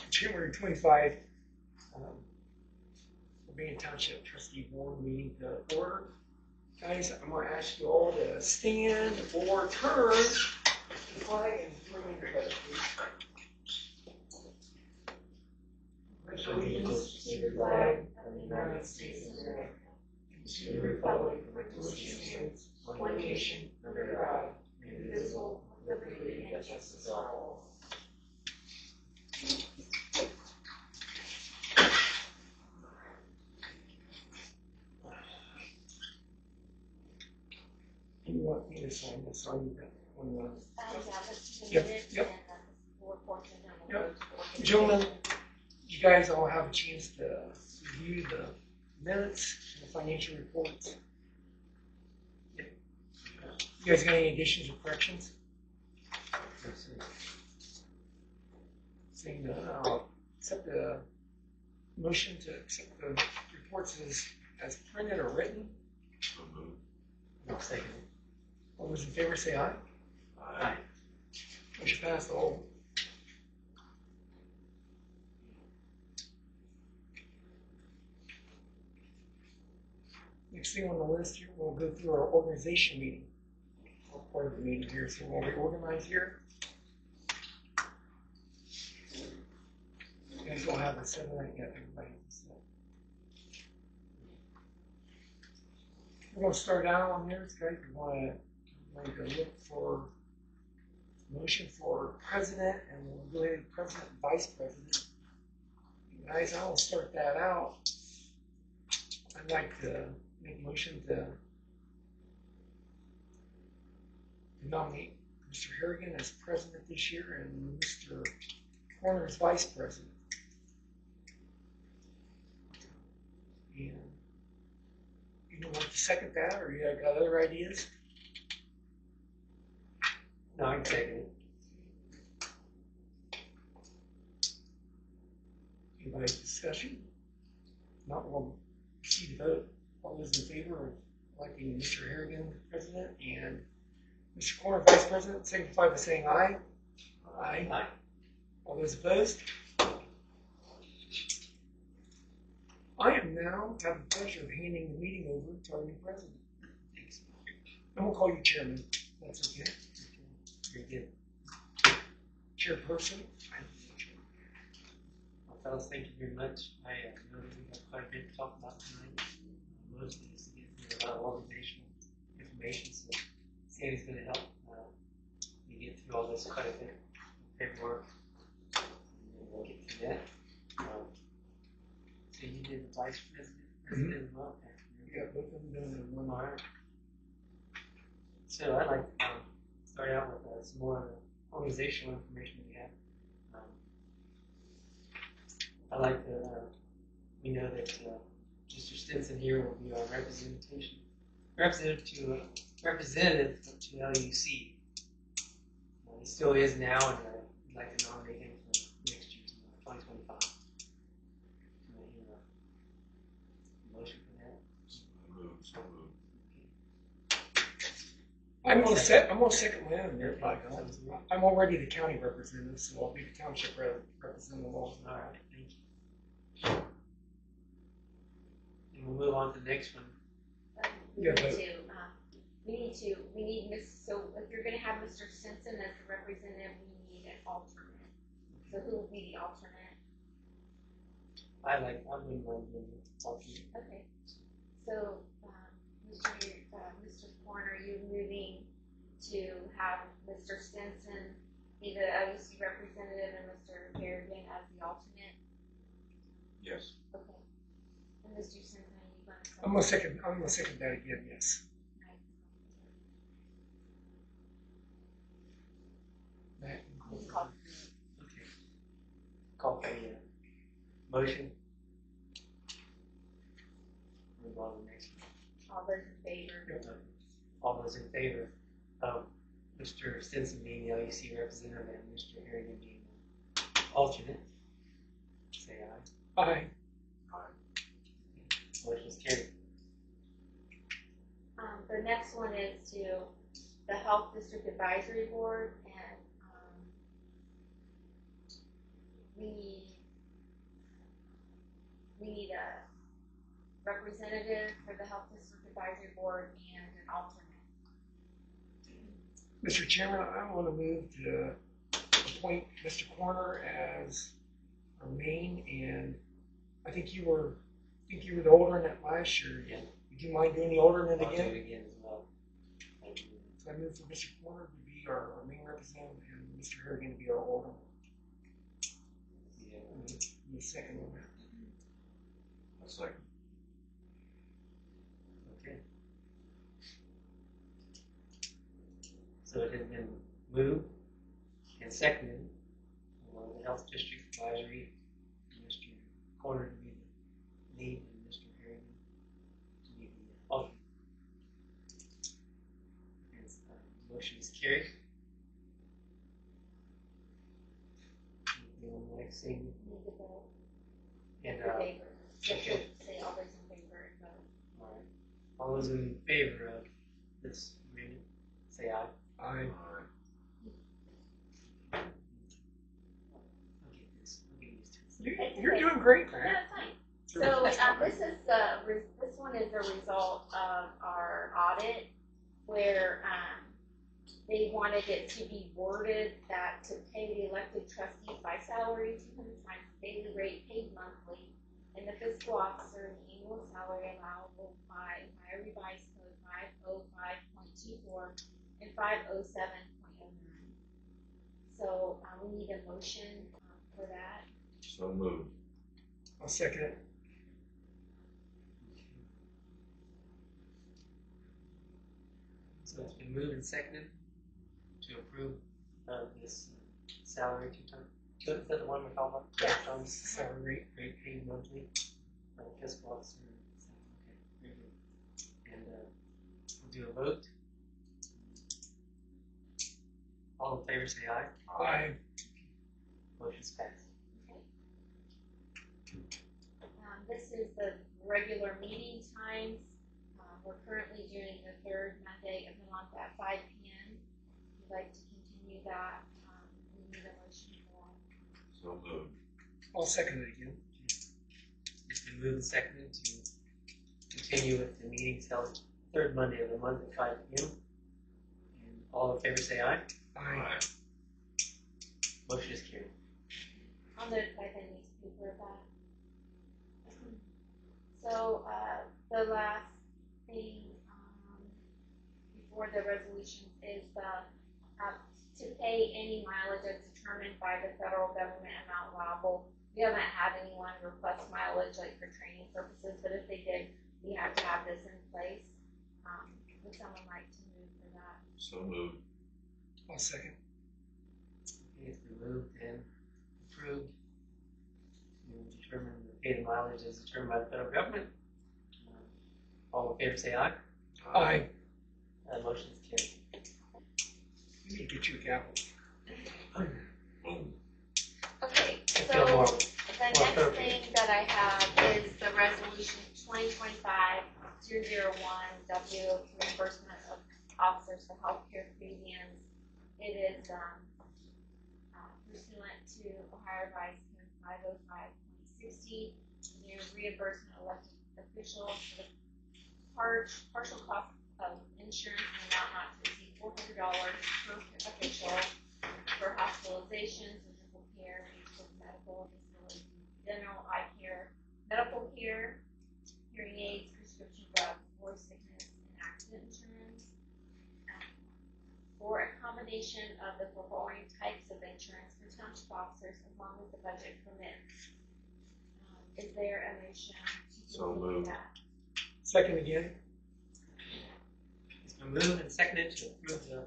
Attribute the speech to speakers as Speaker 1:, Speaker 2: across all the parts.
Speaker 1: January 25, Urbana Township Trustee Board meeting to order. Guys, I'm going to ask you all to stand or turn the flag and bring in your head, please. Allegiance to the flag of the United States of America and to the republic for which it stands, one nation, under God, indivisible, with liberty and justice for all. Do you want me to sign this on that one? Yep. Gentlemen, you guys all have a chance to review the minutes and the financial reports. Yep. You guys got any additions or corrections? Seeing none, I'll accept the motion to accept the reports as printed or written.
Speaker 2: No, second.
Speaker 1: All those in favor say aye.
Speaker 2: Aye.
Speaker 1: Motion passed. All. Next thing on the list here, we'll go through our organization meeting. Part of the meeting here, so we'll reorganize here. You guys don't have a set night yet, everybody. We're going to start out on yours, guys. We want to look for motion for president, and we'll go ahead and president and vice president. Guys, I will start that out. I'd like to make a motion to nominate Mr. Harrigan as president this year and Mr. Corner as vice president. And you don't want to second that, or you got other ideas?
Speaker 2: No, I can second it.
Speaker 1: Anybody discussion? Not, we'll proceed to vote. All those in favor of electing Mr. Harrigan president and Mr. Corner vice president, signify by saying aye. Aye.
Speaker 2: Aye.
Speaker 1: All those opposed? I am now have the pleasure of handing the meeting over to our new president. Thanks. And we'll call you chairman. That's okay.
Speaker 2: Very good.
Speaker 1: Chairperson.
Speaker 2: Well, fellas, thank you very much. I know that we have quite a bit to talk about tonight. Mostly just to get through a lot of organizational information, so Sandy's going to help me get through all this quite a bit of paperwork, and then we'll get through that. So you did the vice president as well.
Speaker 1: You got both of them doing it in one hour.
Speaker 2: So I'd like to start out with some more organizational information we have. I'd like to, we know that Mr. Stinson here will be our representative to LUC. He still is now, and I'd like to nominate him for next year's 2025. Motion for that?
Speaker 1: I'm gonna second my own there, by God. I'm already the county representative, so I'll be the township representative also.
Speaker 2: All right, thank you. And we'll move on to the next one.
Speaker 3: We need Miss. So if you're going to have Mr. Stinson as the representative, we need an alternate. So who will be the alternate?
Speaker 2: I wouldn't mind being the alternate.
Speaker 3: Okay. So, Mr. Corner, are you moving to have Mr. Stinson be the LUC representative and Mr. Harrigan as the alternate?
Speaker 4: Yes.
Speaker 3: Okay. And Mr. Stinson, are you going to?
Speaker 1: I'm gonna second that again. Yes.
Speaker 3: He's called.
Speaker 2: Okay. Call for the motion. Move on to the next one.
Speaker 3: All those in favor?
Speaker 2: All those in favor of Mr. Stinson being the LUC representative and Mr. Harrigan being the alternate, say aye.
Speaker 1: Aye.
Speaker 2: Motion is carried.
Speaker 3: The next one is to the Health District Advisory Board, and we need a representative for the Health District Advisory Board and an alternate.
Speaker 1: Mr. Chairman, I want to move to appoint Mr. Corner as our main, and I think you were the alternate last year.
Speaker 2: Yeah.
Speaker 1: Would you mind doing the alternate
Speaker 2: I'll do
Speaker 1: again?
Speaker 2: it again as well. Thank you.
Speaker 1: So I move for Mr. Corner to be our main representative and Mr. Harrigan to be our alternate.
Speaker 2: Yeah.
Speaker 1: Need a second on that.
Speaker 4: A second.
Speaker 2: Okay. So it has been moved and seconded for the Health District Advisory, Mr. Corner to be the lead and Mr. Harrigan to be the alternate. And, motion is carried. Anyone like seeing,
Speaker 3: Need to vote
Speaker 2: and,
Speaker 3: in favor. You have
Speaker 2: okay.
Speaker 3: to say all those in favor and vote.
Speaker 2: All right. All those in favor of this agreement, say aye.
Speaker 1: Aye.
Speaker 2: I'll get this. I'll get used to this.
Speaker 1: You're doing great,
Speaker 3: No,
Speaker 1: man.
Speaker 3: it's fine. So, this one is a result of our audit where, they wanted it to be worded that to pay the elected trustees by salary 200 times daily rate paid monthly, and the fiscal officer the annual salary allowable by Ohio Revised Code 505.24 and 507.09. So, we need a motion for that.
Speaker 4: So moved.
Speaker 1: I'll second it.
Speaker 2: So it's been moved and seconded to approve this salary is that the one we call it?
Speaker 3: Yes.
Speaker 1: Salary
Speaker 2: Rate paid monthly, fiscal officer. Okay, very good. And we'll do a vote. All in favor say aye.
Speaker 1: Aye.
Speaker 2: Motion's passed.
Speaker 3: This is the regular meeting times. We're currently doing the third Monday of the month at 5 p.m. If you'd like to continue that, we need a motion for that.
Speaker 4: So moved.
Speaker 1: I'll second it again.
Speaker 2: It's been moved and seconded to continue with the meetings held third Monday of the month at 5 p.m. And all in favor say aye.
Speaker 1: Aye.
Speaker 2: Motion is carried.
Speaker 3: I'll notify the newspaper of that. So, the last thing, before the resolutions is to pay any mileage as determined by the federal government amount allowable. We haven't had anyone request mileage like for training purposes, but if they did, we have to have this in place. Would someone like to move for that?
Speaker 4: So moved.
Speaker 1: I'll second.
Speaker 2: Okay, it's been moved and approved to determine the pay the mileage as determined by the federal government. All in favor say aye.
Speaker 1: Aye.
Speaker 2: Motion is carried.
Speaker 1: We need to get you a gavel.
Speaker 3: Okay,
Speaker 2: Feel
Speaker 3: so
Speaker 2: more
Speaker 3: the next
Speaker 2: appropriate.
Speaker 3: thing that I have is the resolution 2025-001 W reimbursement of officers for healthcare premiums. It is pursuant to Ohio Revised Code 505.60, new reimbursement of elected officials for the partial cost of insurance in an amount not to exceed $400 per official for hospitalizations, physical care, medical, disability, general eye care, medical care, hearing aids, prescription drugs, or sickness and accident insurance. For a combination of the foregoing types of insurance for township officers as long as the budget permits. Is there a motion to
Speaker 4: So
Speaker 3: continue
Speaker 4: moved.
Speaker 3: that?
Speaker 1: Second again.
Speaker 2: It's been moved and seconded to approve the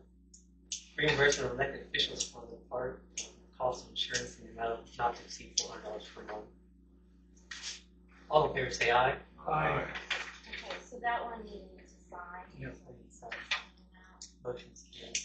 Speaker 2: reimbursement of elected officials for the part of the cost of insurance in the amount of not to exceed $400 per month. All in favor say aye.
Speaker 1: Aye.
Speaker 3: Okay, so that one you need to sign.
Speaker 1: Yep.
Speaker 3: So you sign that.
Speaker 2: Motion is carried.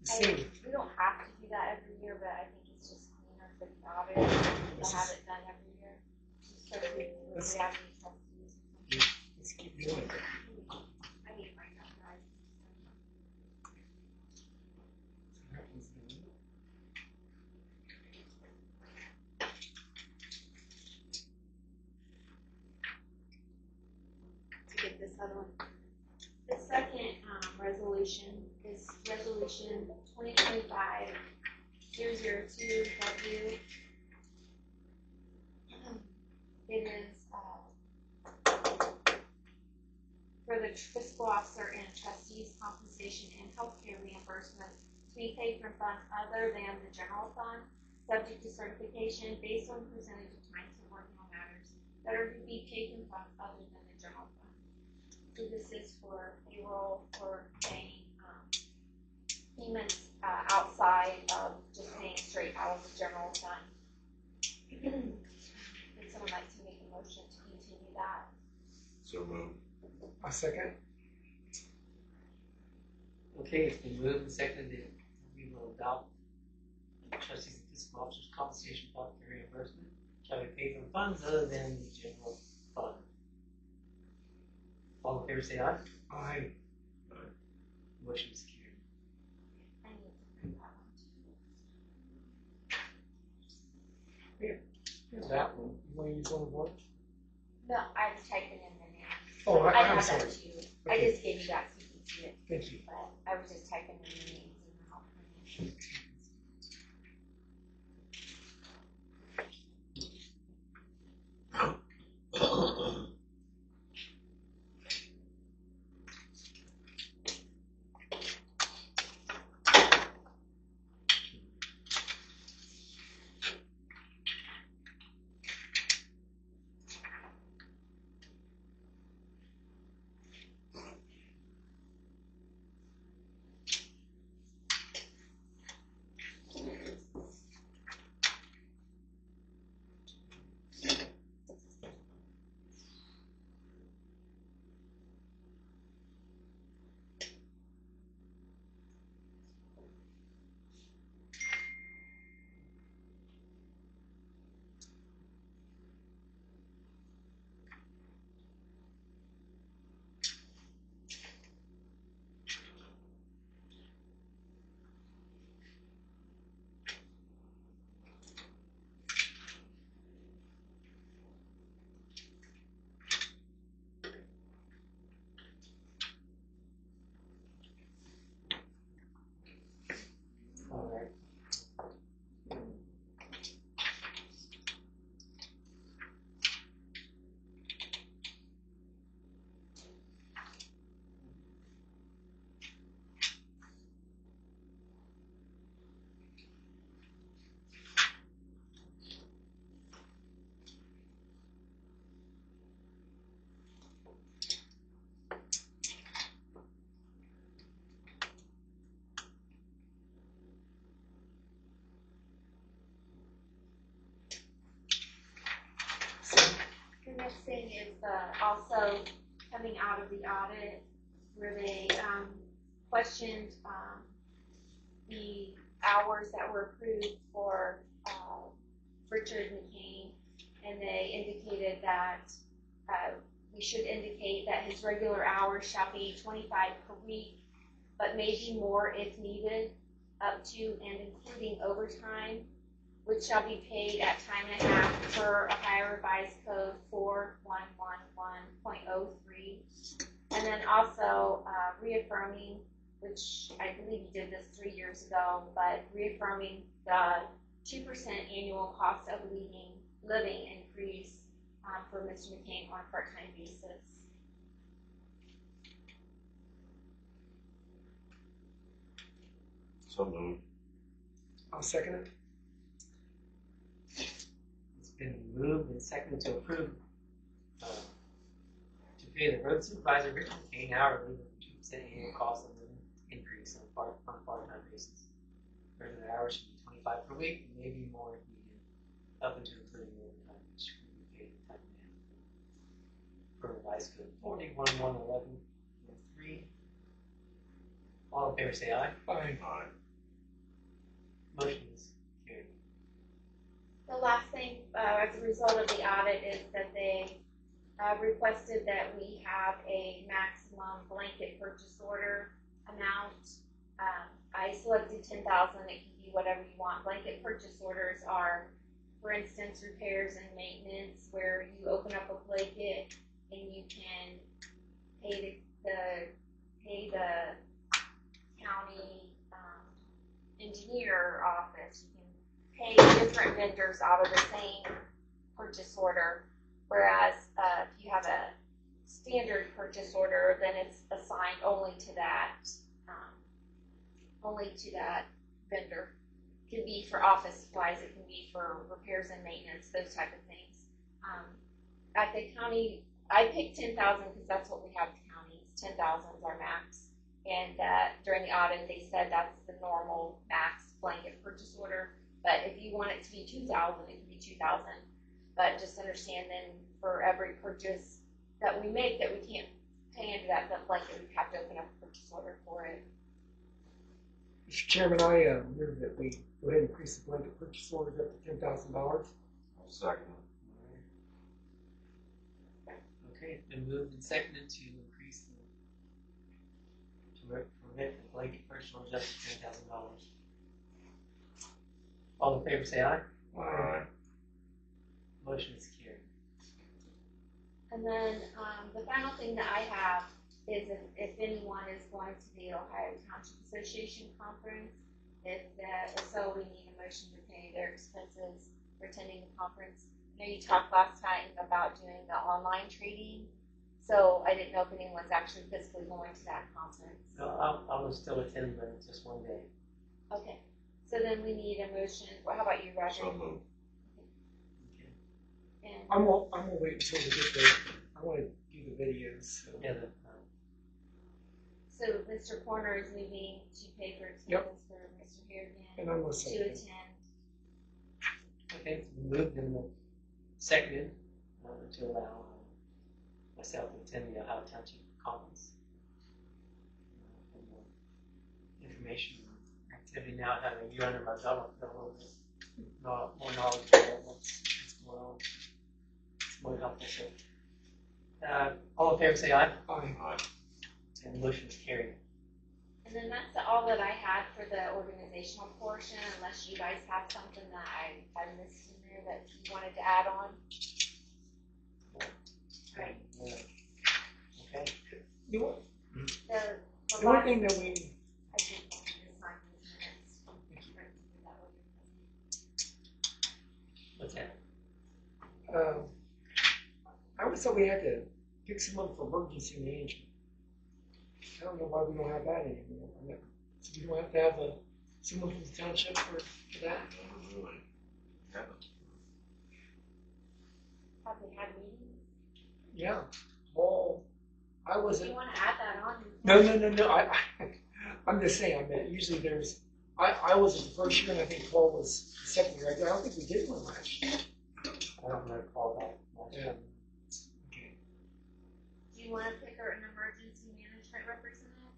Speaker 1: Same.
Speaker 3: We don't have to do that every year, but I think it's just cleaner for the audit to have it done every year. Especially if we have any trustees.
Speaker 1: Let's keep doing it.
Speaker 3: I need my guys. To get this other one. The second resolution is resolution 2025-002W. It is for the fiscal officer and trustees' compensation and healthcare reimbursement to be paid from funds other than the general fund, subject to certification based on percentage of time spent working on matters that are to be paid from funds other than the general fund. So this is for payroll, for paying payments outside of just paying straight out of the general fund. Would someone like to make a motion to continue that?
Speaker 4: So moved.
Speaker 1: A second.
Speaker 2: Okay, it's been moved and seconded that we will adopt the trustees and fiscal officers' compensation for healthcare reimbursement shall be paid from funds other than the general fund. All in favor say aye.
Speaker 1: Aye.
Speaker 2: Motion is carried.
Speaker 3: I need to bring that one too.
Speaker 1: Here's that one. You want to use one of yours?
Speaker 3: No, I was typing in the name.
Speaker 1: Oh,
Speaker 3: I
Speaker 1: I'm
Speaker 3: have
Speaker 1: sorry.
Speaker 3: that too. I
Speaker 1: Okay.
Speaker 3: just gave you that so you can see it,
Speaker 1: Thank you.
Speaker 3: but I was just typing in the names and then I'll print it.
Speaker 2: All right.
Speaker 3: The next thing is also coming out of the audit where they questioned the hours that were approved for Richard McCain, and they indicated that we should indicate that his regular hours shall be 25 per week, but maybe more if needed, up to and including overtime, which shall be paid at time and a half per Ohio Revised Code 4111.03. And then also reaffirming, which I believe you did this 3 years ago, but reaffirming the 2% annual cost of living increase for Mr. McCain on a part-time basis.
Speaker 4: So moved.
Speaker 1: I'll second it.
Speaker 2: It's been moved and seconded to approve to pay the road supervisor Richard McCain hourly with a 2% annual cost of living increase on a part-time basis. Regular hours should be 25 per week, and maybe more if needed, up until including overtime, which should be paid at time and a half. Per revised code 4111.03. All in favor say aye.
Speaker 1: Aye.
Speaker 4: Aye.
Speaker 3: the last thing, as a result of the audit, is that they requested that we have a maximum blanket purchase order amount. I selected 10,000. It can be whatever you want. Blanket purchase orders are, for instance, repairs and maintenance, where you open up a blanket and you can pay the county engineer office. You can pay different vendors out of the same purchase order. Whereas if you have a standard purchase order, then it's assigned only to that vendor. It can be for office supplies, it can be for repairs and maintenance, those type of things. At the county, I picked 10,000 because that's what we have at the county. 10,000 is our max. And during the audit, they said that's the normal max blanket purchase order. But if you want it to be 2,000, it can be 2,000. But just understand then for every purchase that we make that we can't pay into that blanket, we have to open up a purchase order for it.
Speaker 1: Mr. Chairman, I move that we go ahead and increase the blanket purchase orders up to $10,000.
Speaker 4: I'll second it.
Speaker 2: Okay, it's been moved and seconded to increase permit the blanket purchase order up to $10,000. All in favor say aye.
Speaker 4: Aye.
Speaker 2: Motion is carried.
Speaker 3: And then the final thing that I have is if anyone is going to the Ohio Township Association conference, if so, we need a motion to pay their expenses for attending the conference. I know you talked last time about doing the online trading, so I didn't know if anyone was actually physically going to that conference.
Speaker 2: No, I will still attend, but it's just one day.
Speaker 3: Okay, so then we need a motion. Well, how about you, Roger?
Speaker 4: So moved.
Speaker 2: Okay.
Speaker 3: And
Speaker 1: I'm gonna wait until we get there. I want to do the videos. So.
Speaker 2: Yeah,
Speaker 3: so Mr. Corner is moving to pay for expenses
Speaker 1: Yep.
Speaker 3: for Mr. Harrigan
Speaker 1: And I'm gonna
Speaker 3: to
Speaker 1: say
Speaker 3: attend.
Speaker 2: okay, it's been moved and seconded to allow myself to attend the Ohio Township Conference. And information and activity now having a year under my belt, I feel a little bit more knowledge about what's going on. It's more helpful. So, all in favor say aye.
Speaker 1: Aye.
Speaker 4: Aye.
Speaker 2: And the motion is carried.
Speaker 3: And then that's all that I had for the organizational portion, unless you guys have something that I missed in there that you wanted to add on. Right.
Speaker 2: Okay.
Speaker 1: The one
Speaker 3: The
Speaker 1: one
Speaker 3: last,
Speaker 1: thing that we
Speaker 3: I did sign these minutes.
Speaker 2: What's that?
Speaker 1: I always thought we had to pick someone for emergency management. I don't know why we don't have that anymore. So we don't have to have someone from the township for that.
Speaker 4: Never really happened.
Speaker 3: Have we had meetings?
Speaker 1: Yeah. Well, I
Speaker 3: Do
Speaker 1: wasn't.
Speaker 3: you want to add that on?
Speaker 1: No. I'm just saying. I mean, usually there's. I was the first year, and I think Paul was the second year. I don't think we did one last year.
Speaker 2: I don't recall that.
Speaker 1: Yeah. Okay.
Speaker 3: Do you want to pick an emergency management representative?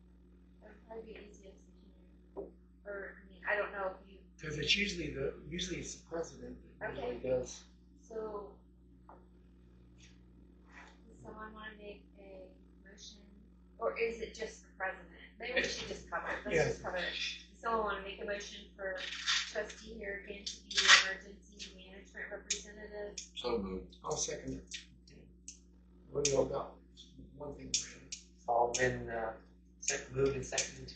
Speaker 3: That would probably be easiest if you, or, I mean, I don't know if you,
Speaker 1: Because it's usually it's the president that
Speaker 3: Okay.
Speaker 1: usually does.
Speaker 3: so, does someone want to make a motion, or is it just the president? Maybe we should just cover it,
Speaker 1: Yeah.
Speaker 3: let's just cover it. Does someone want to make a motion for Trustee Harrigan to be the emergency management representative?
Speaker 4: So moved.
Speaker 1: I'll second it. What do you all got? One thing.
Speaker 2: It's all been moved and seconded to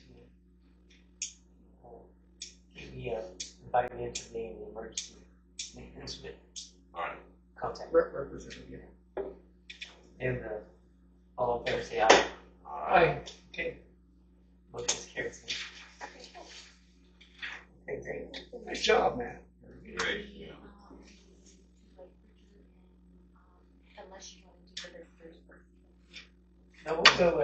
Speaker 2: keep me invited into being the emergency management
Speaker 4: All right.
Speaker 2: contact.
Speaker 1: Representative. Yeah.
Speaker 2: And all in favor say aye.
Speaker 1: Aye.
Speaker 2: Okay. Motion is carried.
Speaker 3: Okay, cool.
Speaker 2: Okay, great.
Speaker 1: Nice job, man.
Speaker 4: Great. Yeah.
Speaker 3: Unless you want to do the visitors first.
Speaker 2: Now we'll go.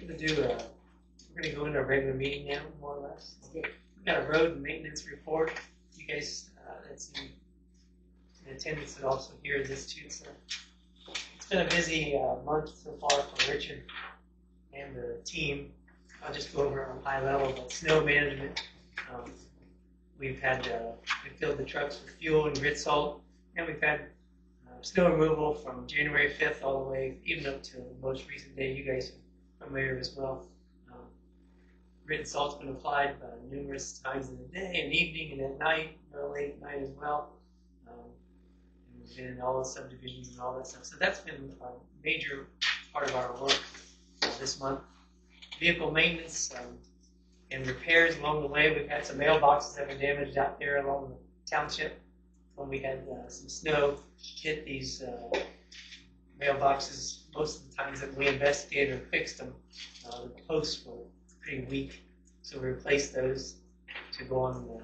Speaker 2: We're gonna go into a regular meeting now, more or less.
Speaker 1: Okay.
Speaker 2: We've got a road maintenance report. You guys, that's in attendance and also hear this too. So it's been a busy month so far for Richard and the team. I'll just go over on high level, but snow management. We've had we filled the trucks with fuel and grit salt, and we've had snow removal from January 5th all the way even up to the most recent day. You guys are familiar as well. Grit and salt's been applied numerous times in the day and evening and at night, late at night as well. And we've been in all the subdivisions and all that stuff. So that's been a major part of our work this month. Vehicle maintenance and repairs along the way. We've had some mailboxes that were damaged out there along the township when we had some snow hit these mailboxes. Most of the times that we investigated or fixed them, the posts were pretty weak, so we replaced those to go on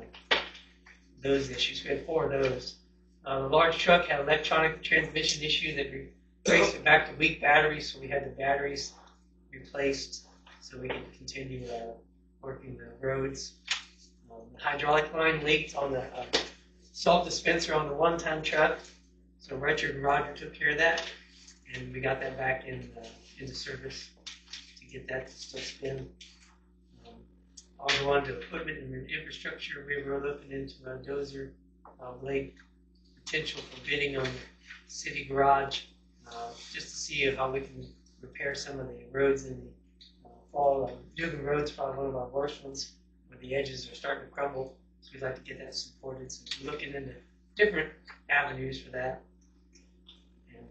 Speaker 2: those issues. We had 4 of those. The large truck had an electronic transmission issue that replaced it back to weak batteries, so we had the batteries replaced so we could continue working the roads. The hydraulic line leaked on the salt dispenser on the 1-ton truck, so Richard and Roger took care of that, and we got that back into service to get that to still spin. I'll go on to equipment and infrastructure. We were looking into a dozer blade potential for bidding on the city garage, just to see how we can repair some of the roads in the fall. Dugan Road's probably one of our worst ones, where the edges are starting to crumble. So we'd like to get that supported. So we're looking into different avenues for that. And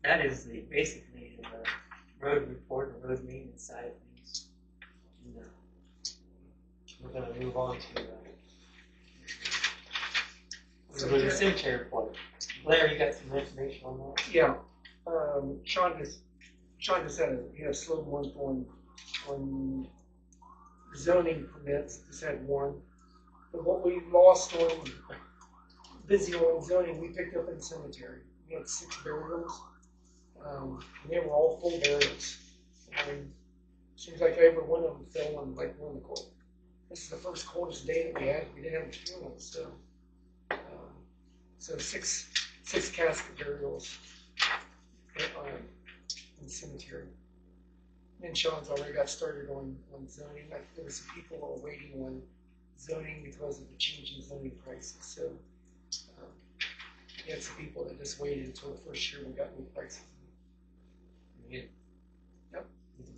Speaker 2: that is basically the road report and road maintenance side of things. And, we're going to move on to the cemetery report. Blair, you got some information on that?
Speaker 1: Yeah. Sean just had a slow month on zoning permits. Just had one. But what we lost on busy on zoning, we picked up in the cemetery. We had 6 burials. And they were all full burials. Seems like every one of them fell on like one of the court. This is the first coldest day that we had. We didn't have a funeral, so 6 casket burials in the cemetery. And Sean's already got started on zoning. Like there was some people who were waiting on zoning because of the change in zoning prices. So we had some people that just waited until the first year we got new prices.
Speaker 2: Yeah.
Speaker 1: Yep.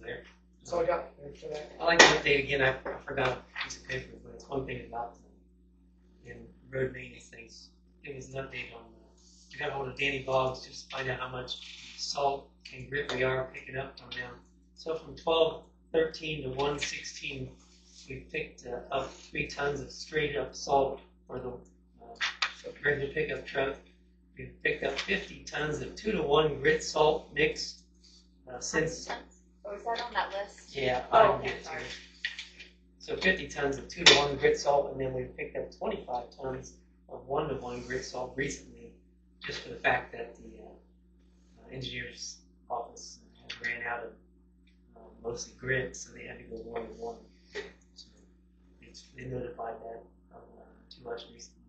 Speaker 2: There.
Speaker 1: That's all I got for that.
Speaker 2: I like to update again. I forgot a piece of paper, but it's one thing about in road maintenance things. It was an update on. We got a hold of Danny Boggs just to find out how much salt and grit we are picking up from them. So from 12/13 to 1/16, we picked up 3 tons of straight up salt for the regular pickup truck. We picked up 50 tons of 2-to-1 grit salt mix since.
Speaker 3: Or is that on that list?
Speaker 2: Yeah,
Speaker 3: Oh,
Speaker 2: I can
Speaker 3: okay,
Speaker 2: get it to
Speaker 3: sorry.
Speaker 2: you. So 50 tons of 2-to-1 grit salt, and then we picked up 25 tons of 1-to-1 grit salt recently, just for the fact that the engineer's office ran out of mostly grit, so they had to go 1-to-1. So they notified that to us recently.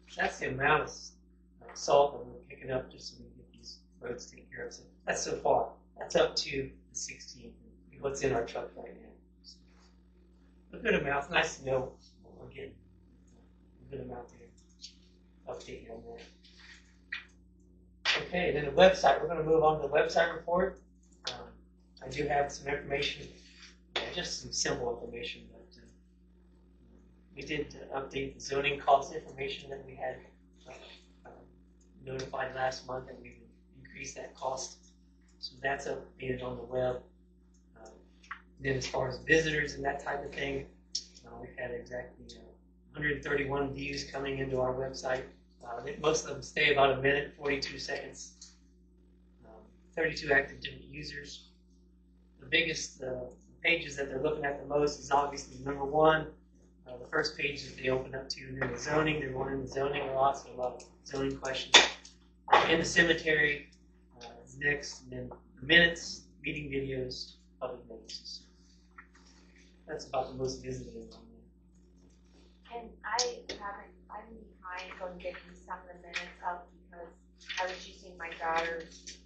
Speaker 2: So that's the amount of salt that we're picking up just so we can get these roads taken care of. So that's so far. That's up to the 16th, what's in our truck right now. So a good amount. It's nice to know what we're getting. A good amount there. Update you on that. Okay, then the website. We're going to move on to the website report. I do have some information, just some simple information, but we did update the zoning cost information that we had notified last month, that we would increase that cost. So that's updated on the web. Then as far as visitors and that type of thing, we've had exactly 131 views coming into our website. Most of them stay about a minute, 42 seconds. 32 active different users. The biggest pages that they're looking at the most is obviously number 1. The first page that they open up to, and then the zoning. They're going into zoning a lot, so a lot of zoning questions. In the cemetery is next, and then the minutes, meeting videos, public notices. That's about the most visited on there.
Speaker 3: And I'm behind on getting some of the minutes up because I was using my daughter's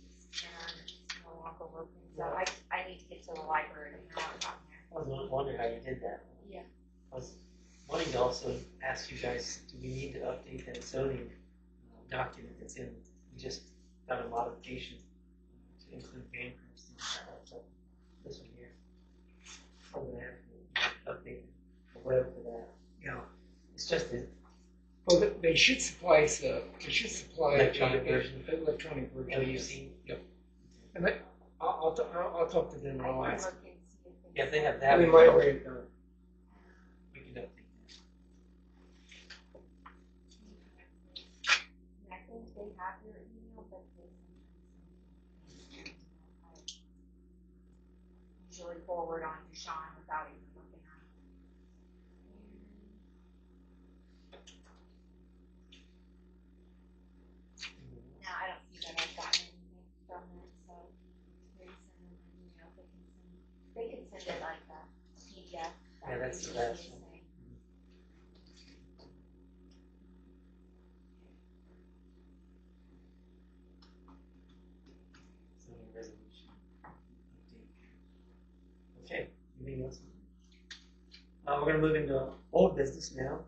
Speaker 3: and it's no longer working. So I need to get to the library and they're not down there.
Speaker 2: I was wondering how you did that.
Speaker 3: Yeah.
Speaker 2: wanting to also ask you guys, do we need to update that zoning document that's in? We just got a modification to include bankruptcy. So this one here. I'm gonna have to update the web for that.
Speaker 1: Yeah.
Speaker 2: It's just a
Speaker 1: Well, they should supply
Speaker 2: Electronic version.
Speaker 1: Electronic version.
Speaker 2: LUC.
Speaker 1: Yep. And I'll talk to them and I'll
Speaker 3: I can
Speaker 1: ask.
Speaker 3: look and see if
Speaker 2: Yeah, if they have that,
Speaker 1: We
Speaker 2: we
Speaker 1: might
Speaker 2: can
Speaker 1: already done.
Speaker 2: update that.
Speaker 3: I think they have your email, but they sometimes usually forward on to Sean without even looking at it. No, I don't see that I've gotten anything from it, so maybe send them an email. They can send it like a PDF.
Speaker 2: Yeah, that's the
Speaker 3: usually
Speaker 2: best.
Speaker 3: say.
Speaker 2: Zoning resolution update. Okay, anything else? We're gonna move into old business now.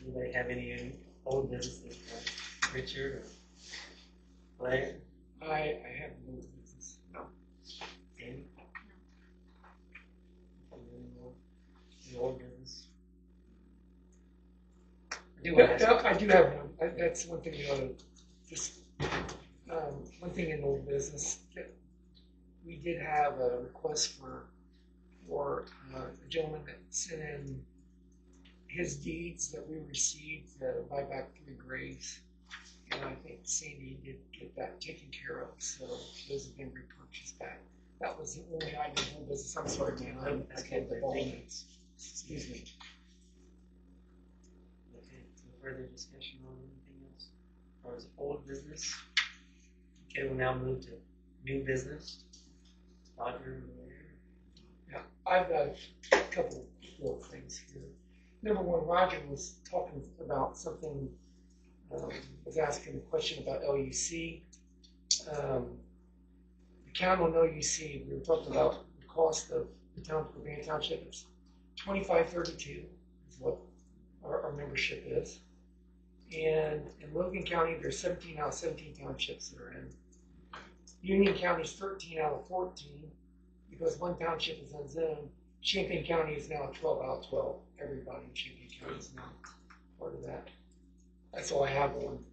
Speaker 2: Anybody have any old business? Richard or Blair?
Speaker 1: I have no business. No.
Speaker 2: Danny? The old business. I do want to ask.
Speaker 1: I do have one. That's one thing you ought to just, one thing in old business. We did have a request for a gentleman that sent in his deeds that we received to buy back 3 graves. And I think Sandy did get that taken care of, so those have been repurchased back. That was the only item in old business. I'm sorry, man. I
Speaker 2: Okay,
Speaker 1: the ball.
Speaker 2: thank you.
Speaker 1: Excuse me.
Speaker 2: Okay, no further discussion on anything else? Or is it old business? Okay, we'll now move to new business. Roger,
Speaker 1: Yeah, I've got a couple little things here. Number one, Roger was talking about something, was asking a question about LUC. The county on LUC, we were talking about the cost of the town of Urbana Township. It's $25.32 is what our membership is. And in Logan County, there's 17 out of 17 townships that are in. Union County is 13 out of 14 because one township is unzoned. Champaign County is now 12 out of 12. Everybody in Champaign County is now part of that. That's all I have on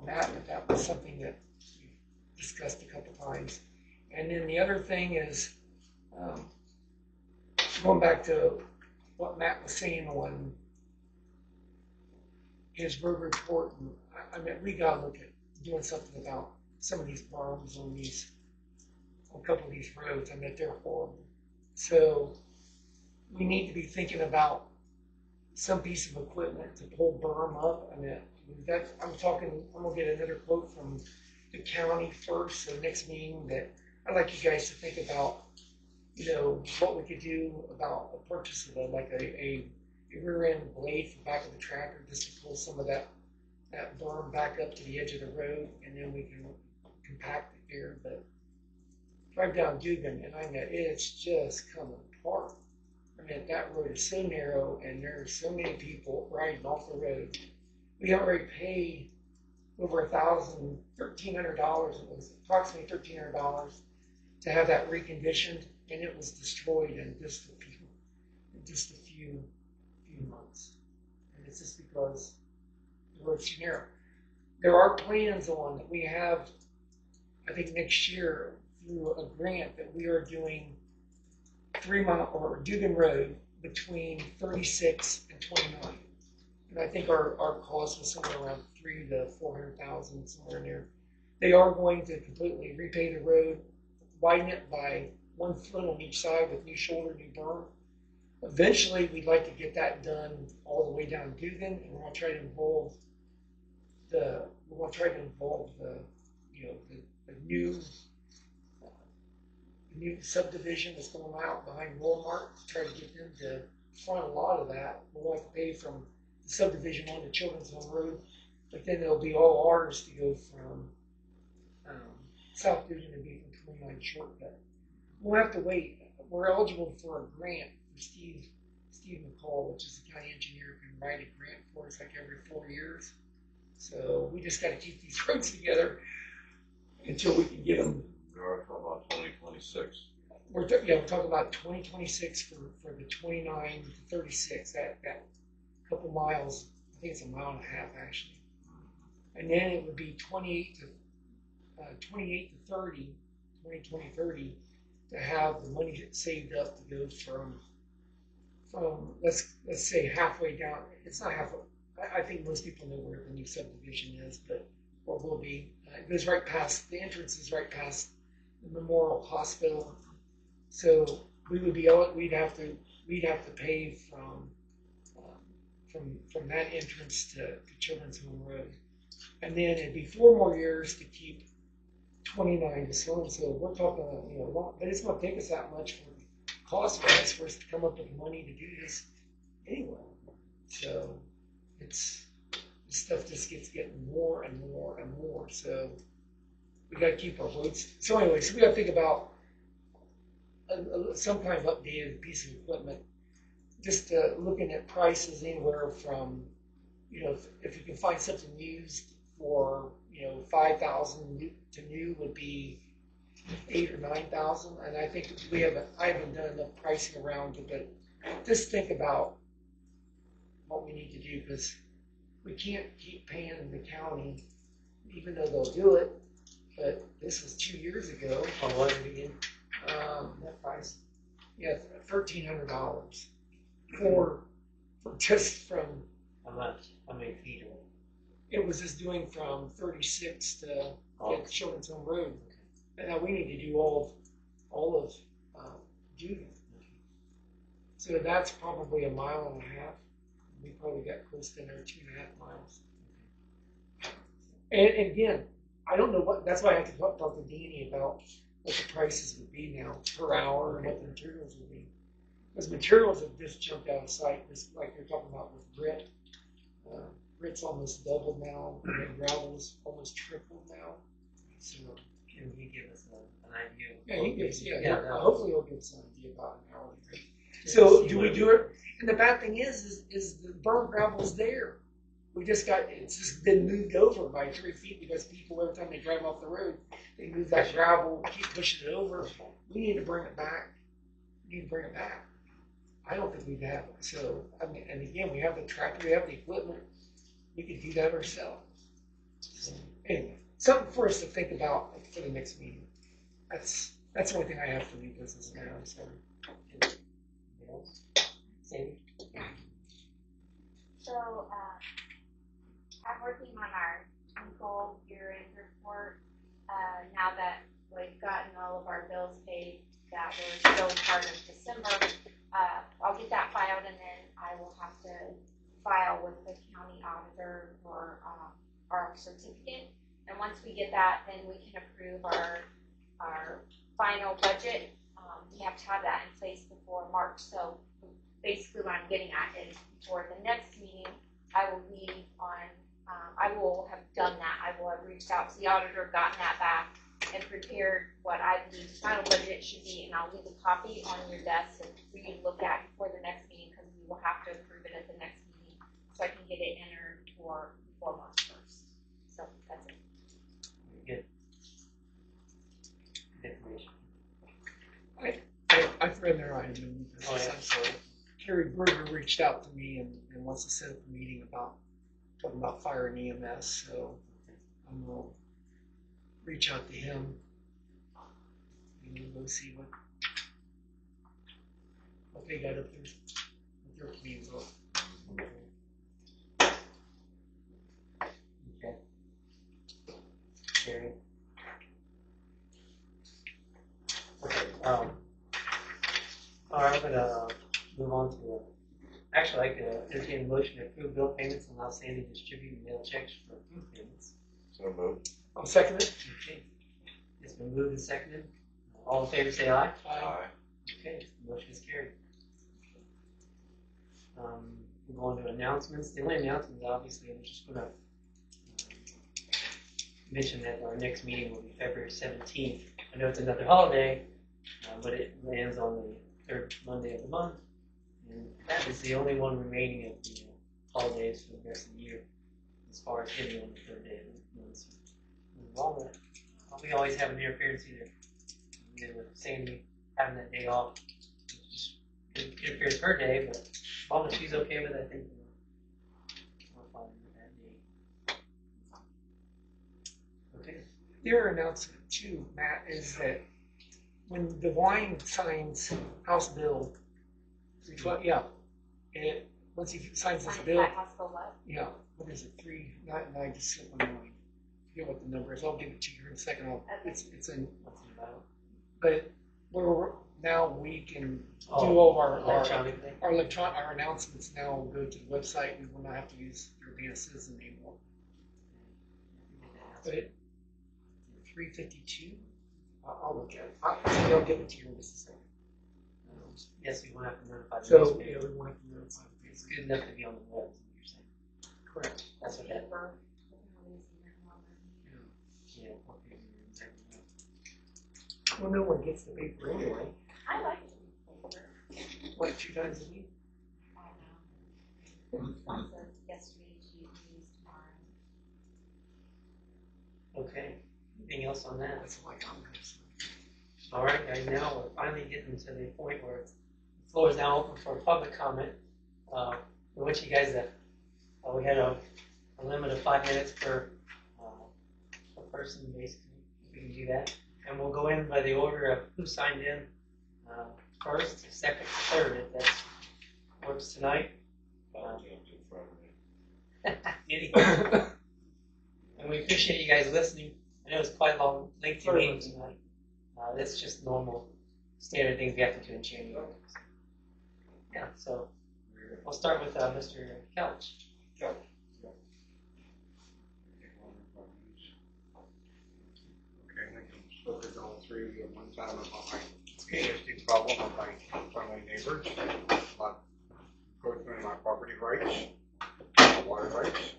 Speaker 1: that, but that was something that we discussed a couple times. And then the other thing is, going back to what Matt was saying on his road report, and I mean, we gotta look at doing something about some of these berms on a couple of these roads. I mean, they're horrible. So we need to be thinking about some piece of equipment to pull berm up. I mean, I'm gonna get another quote from the county first, so next meeting that I'd like you guys to think about, what we could do about a purchase of a rear end blade for the back of the tractor just to pull some of that berm back up to the edge of the road, and then we can compact it there. But drive down Dugan, and I mean, it's just coming apart. I mean, that road is so narrow, and there's so many people riding off the road. We already paid over $1,300. It was approximately $1,300 to have that reconditioned, and it was destroyed in just a few months. And it's just because the road's too narrow. There are plans on that we have, I think next year, through a grant that we are doing 3 mile or Dugan Road between 36 and 29. And I think our cost was somewhere around $300,000 to $400,000, somewhere in there. They are going to completely repave the road, widen it by 1 foot on each side with new shoulder, new berm. Eventually, we'd like to get that done all the way down Dugan, and we're going to try to involve the new subdivision that's going out behind Walmart to try to get them to fund a lot of that. We'll have to pay from the subdivision on to Children's Home Road, but then it'll be all ours to go from South Dugan to be from 29 shortcut. We'll have to wait. We're eligible for a grant for Steve Steve McCall, which is the county engineer, can write a grant for us like every 4 years. So we just got to keep these roads together until we can get them.
Speaker 4: We are talking about 2026.
Speaker 1: We're talking about 2026 for the 29 to 36. That couple miles. I think it's a mile and a half actually. And then it would be 28 to 30, 2030, to have the money saved up to go from let's say halfway down. It's not halfway. I think most people know where the new subdivision is, but or will be. It goes right past the entrance is right past the Memorial Hospital. So we would be we'd have to pay from that entrance to Children's Home Road, and then it'd be 4 more years to keep 29 to Sloan. So we're talking, but it's going to take us that much for cost-wise for us to come up with the money to do this anyway. So this stuff just getting more and more and more. So we got to keep our roads. So anyway, so we got to think about some kind of updated piece of equipment. Just looking at prices anywhere from, if you can find something used for, 5,000 to new would be 8,000 or 9,000. And I think I haven't done enough pricing around it, but just think about what we need to do, because we can't keep paying the county, even though they'll do it. But this was 2 years ago.
Speaker 2: What was it again?
Speaker 1: That price, yeah, $1,300 for just from.
Speaker 2: How much? How many feet?
Speaker 1: It was just doing from 36 to get Children's Home Road. And now we need to do all of Judy. So that's probably 1.5 miles. We probably got close to another 2.5 miles. And again, I don't know that's why I have to talk to Danny about what the prices would be now per hour and what the materials would be. Because materials have just jumped out of sight, just like you're talking about with grit. Grit's almost doubled now, and then gravel's almost tripled now. So
Speaker 2: Can you give us an idea?
Speaker 1: yeah, he gives.
Speaker 2: Yeah,
Speaker 1: hopefully he'll give us an idea about an hourly rate. So do we do it? And the bad thing is the burn gravel's there. It's just been moved over by 3 feet because people, every time they drive off the road, they move that gravel, keep pushing it over. We need to bring it back. I don't think we'd have it. So, and again, we have the tractor, we have the equipment. We could do that ourselves. So, anyway, something for us to think about for the next meeting. That's the only thing I have for new business now. I'm sorry.
Speaker 2: Anything else? Sandy?
Speaker 3: So, I'm working on our twinkle year-end report. Now that we've gotten all of our bills paid that were still part of December, I'll get that filed, and then I will have to file with the county auditor for our certificate. And once we get that, then we can approve our final budget. We have to have that in place before March. So basically what I'm getting at is for the next meeting, I will be on, I will have done that. I will have reached out to the auditor, gotten that back, and prepared what I believe the final budget should be, and I'll leave a copy on your desk for you to look at before the next meeting, because we will have to approve it at the next meeting, so I can get it entered before March 1st. So that's it.
Speaker 2: Good. Good information.
Speaker 1: I've read their item.
Speaker 2: Oh, yeah.
Speaker 1: I'm sorry. Kerry Berger reached out to me and wants to set up a meeting talking about fire and EMS. So I'm gonna reach out to him and we'll see what they got up there, what their plans are.
Speaker 2: Okay. Carrie. Okay. All right, I'm gonna move on to. Actually, I'd like to entertain a motion to approve bill payments and allow Sandy to distribute and mail checks for approved payments.
Speaker 4: So moved.
Speaker 1: I'll second it.
Speaker 2: Okay. It's been moved and seconded. All in favor, say aye.
Speaker 4: Aye.
Speaker 2: Okay, the motion is carried. We'll go on to announcements. The only announcement, obviously, I'm just going to mention that our next meeting will be February 17th. I know it's another holiday, but it lands on the third Monday of the month. And that is the only one remaining of the holidays for the rest of the year, as far as hitting on the third day of the month. So, all that. We always have an interference either with Sandy having that day off, which just interferes her day, but as long as she's okay with it, I think we're fine with that day. Okay.
Speaker 1: Their announcement too, Matt, is that when the wine signs House Bill, once he signs this bill, yeah, what is it, I just slipped my mind. I forget what the number is. I'll give it to you in a second. It's in, but we can do all of our announcements now. Will go to the website, and we'll not have to use Urbana Citizen anymore. But 352. I'll look at it. I'll give it to you in just a second.
Speaker 2: Yes, we won't have to notify the
Speaker 1: So
Speaker 2: newspaper.
Speaker 1: we won't have to notify the
Speaker 2: It's good enough to be on the web, is what you're saying.
Speaker 1: Correct.
Speaker 2: That's what that.
Speaker 3: Paper.
Speaker 2: Yeah, okay.
Speaker 1: Well, no one gets the paper anyway.
Speaker 3: I like paper.
Speaker 1: What, 2 times a week?
Speaker 3: I know. Also, yesterday's news tomorrow.
Speaker 2: Okay. Anything else on that?
Speaker 1: That's all I got.
Speaker 2: All right, guys. Now we're finally getting to the point where the floor is now open for public comment. We want you guys to. We had a limit of 5 minutes per person, basically. We can do that, and we'll go in by the order of who signed in first, second, third. If that works tonight. And we appreciate you guys listening. I know it's quite a long, lengthy meeting tonight. That's just normal, standard things we have to do in January. Yeah, so we'll start with Mr. Couch.
Speaker 5: Focus on 3 at one time about my existing problem with my friendly neighbors, about encroachment on my property rights, water rights.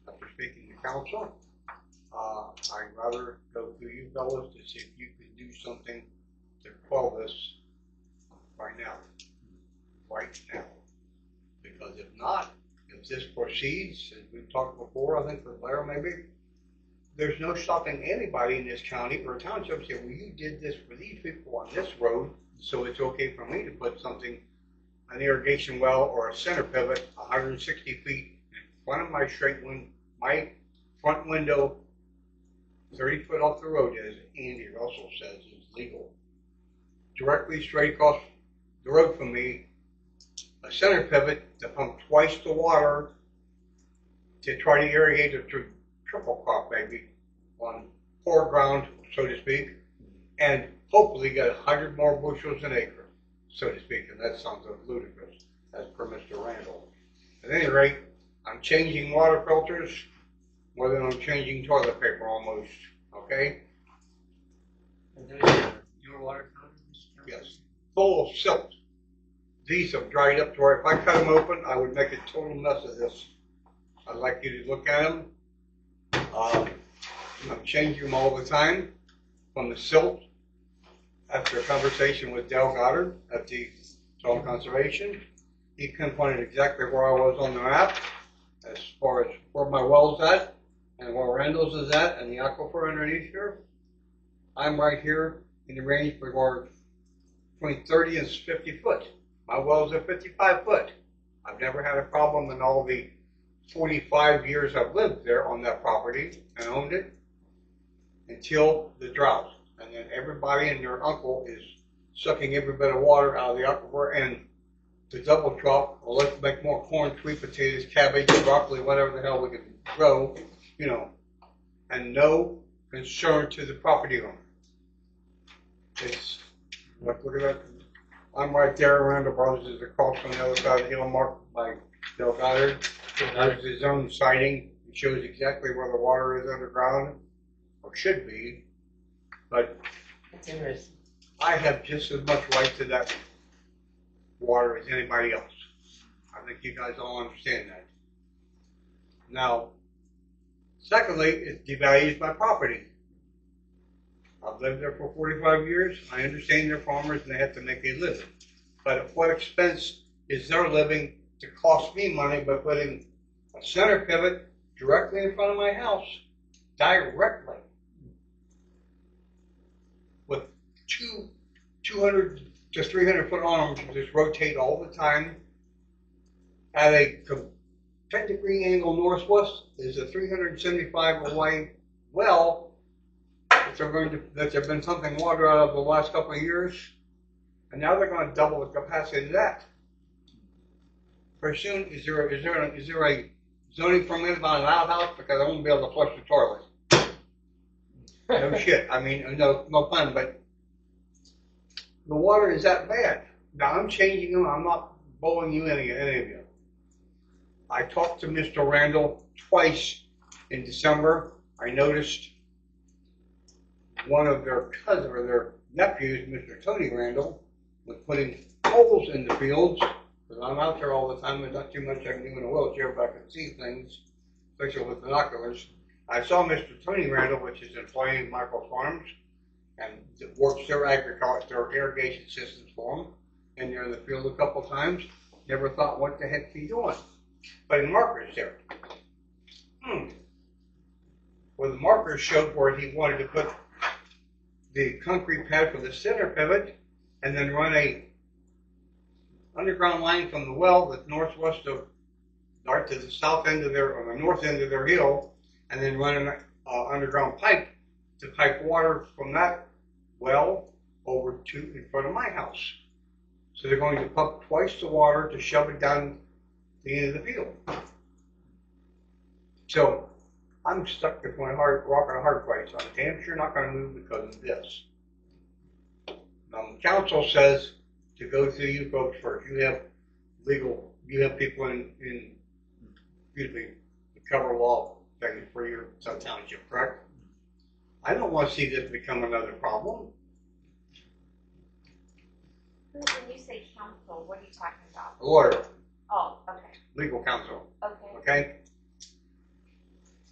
Speaker 5: After speaking to council, I'd rather go through you fellas to see if you can do something to quell this right now. Because if not, if this proceeds, as we've talked before, I think with Blair maybe, there's no stopping anybody in this county or township saying, well, you did this for these people on this road, so it's okay for me to put something, an irrigation well or a center pivot 160 feet in front of my my front window, 30 foot off the road, as Andy Russell says is legal. Directly straight across the road from me, a center pivot to pump twice the water to try to irrigate a triple crop maybe on poor ground, so to speak, and hopefully get 100 more bushels an acre, so to speak, and that sounds ludicrous, as per Mr. Randall. At any rate, I'm changing water filters more than I'm changing toilet paper almost, okay?
Speaker 2: Your water fountain?
Speaker 5: Yes, full of silt. These have dried up to where if I cut them open, I would make a total mess of this. I'd like you to look at them. I'm changing them all the time from the silt. After a conversation with Dale Goddard at the Soil Conservation, he pinpointed exactly where I was on the map as far as where my well's at and where Randall's is at and the aquifer underneath here. I'm right here in the range between 30 and 50 foot. My well's at 55 foot. I've never had a problem in all the 45 years I've lived there on that property and owned it until the drought. And then everybody and their uncle is sucking every bit of water out of the aquifer, and the double crop, or let's make more corn, sweet potatoes, cabbage, broccoli, whatever the hell we can grow, you know, and no concern to the property owner. It's, look at that. I'm right there, Randall Brothers is across from the other side of the hill, marked by Dale Goddard. There's his own sighting. It shows exactly where the water is underground, or should be, but
Speaker 2: That's interesting.
Speaker 5: I have just as much right to that water as anybody else. I think you guys all understand that. Now, secondly, it devalues my property. I've lived there for 45 years. I understand they're farmers and they have to make a living. but at what expense is their living to cost me money by putting a center pivot directly in front of my house, directly, with 200 to 300 foot arms that just rotate all the time at a 10-degree angle northwest is a 375 away well that there's been pumping water out of the last couple of years, and now they're going to double the capacity of that. Pretty soon, is there a zoning permit about an outhouse because I won't be able to flush the toilet? No shit. I mean, no pun, but the water is that bad. Now I'm changing them. I'm not bullying you, any of you. I talked to Mr. Randall twice in December. I noticed one of their cousins or their nephews, Mr. Tony Randall, was putting holes in the fields. Because I'm out there all the time, there's not too much I can do in a wheelchair, but I can see things, especially with binoculars. I saw Mr. Tony Randall, which is employing Michael Farms, and works their agriculture, their irrigation systems for them. And they're in the field a couple times. Never thought, what the heck he doing? Putting markers there. Well, the markers showed where he wanted to put the concrete pad for the center pivot, and then run a underground line from the well that's northwest of, right to the south end of their, or the north end of their hill, and then run an underground pipe to pipe water from that well over to in front of my house. So they're going to pump twice the water to shove it down the end of the field. So I'm stuck with my rock and a hard place. I'm damn sure not going to move because of this. Now the council says to go through you folks first. You have people in the cover law thing for your township, correct? I don't want to see this become another problem.
Speaker 3: When you say council, what are you talking about?
Speaker 5: Lawyer,
Speaker 3: Oh, okay.
Speaker 5: legal counsel,
Speaker 3: Okay.
Speaker 5: okay?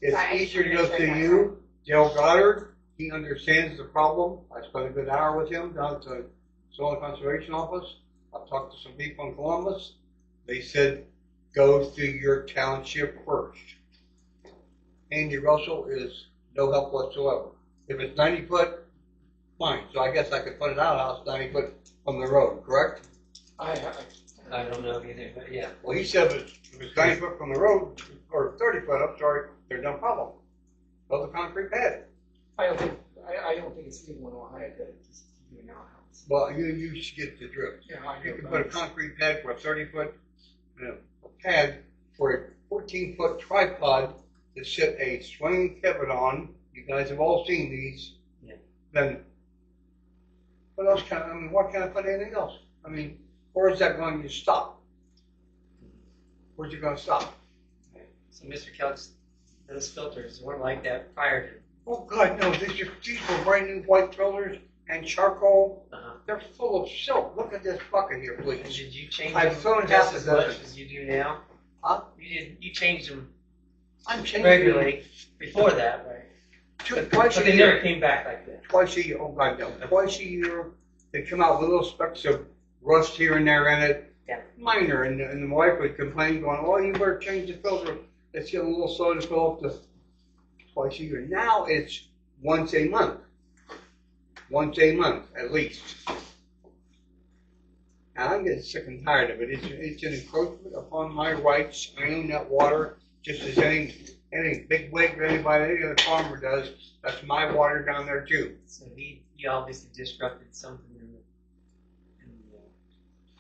Speaker 5: It's
Speaker 3: Sorry,
Speaker 5: easier to
Speaker 3: I
Speaker 5: go
Speaker 3: just wanna
Speaker 5: through
Speaker 3: make
Speaker 5: you, Dale Goddard. He understands the problem. I spent a good hour with him down at the Soil and Conservation Office. I've talked to some people in Columbus. They said, go through your township first. Andy Russell is no help whatsoever. If it's 90 foot, fine. So I guess I could put an outhouse 90 foot from the road, correct?
Speaker 2: I don't know either, but yeah.
Speaker 5: Well, he said if it's 90 foot from the road, or 30 foot, I'm sorry, there's no problem. Build a concrete pad.
Speaker 1: I don't think it's legal in Ohio to just do an outhouse.
Speaker 5: Well, you should get the drift.
Speaker 1: Yeah, I
Speaker 5: You
Speaker 1: know,
Speaker 5: can
Speaker 1: but
Speaker 5: put a concrete pad for a 30 foot, pad for a 14 foot tripod to sit a swinging pivot on. You guys have all seen these.
Speaker 2: Yeah.
Speaker 5: Then, what else what can I put anything else? I mean, where is that going to stop? Where's it going to stop?
Speaker 2: So Mr. Kelch, those filters weren't like that prior to.
Speaker 5: Oh God, no! These are brand new white filters and charcoal. They're full of silt. Look at this bucket here,
Speaker 2: And
Speaker 5: please.
Speaker 2: did you change
Speaker 5: I've
Speaker 2: them
Speaker 5: thrown
Speaker 2: just
Speaker 5: half a
Speaker 2: as much
Speaker 5: dozen.
Speaker 2: as you do now?
Speaker 5: Huh?
Speaker 2: You changed them
Speaker 5: I'm changing
Speaker 2: regularly before that, right?
Speaker 5: twice
Speaker 2: But
Speaker 5: a
Speaker 2: they
Speaker 5: year.
Speaker 2: never came back like that.
Speaker 5: Twice a year. Oh God, no! Twice a year, they come out with little specks of rust here and there in it.
Speaker 2: Yeah.
Speaker 5: Minor, and my wife would complain, going, "Oh, you better change the filter. It's getting a little slow to fill up." Twice a year. Now it's once a month. Once a month, at least. And I'm getting sick and tired of it. It's an encroachment upon my rights. I own that water just as any big wig or anybody, any other farmer does. That's my water down there too.
Speaker 2: So he obviously disrupted something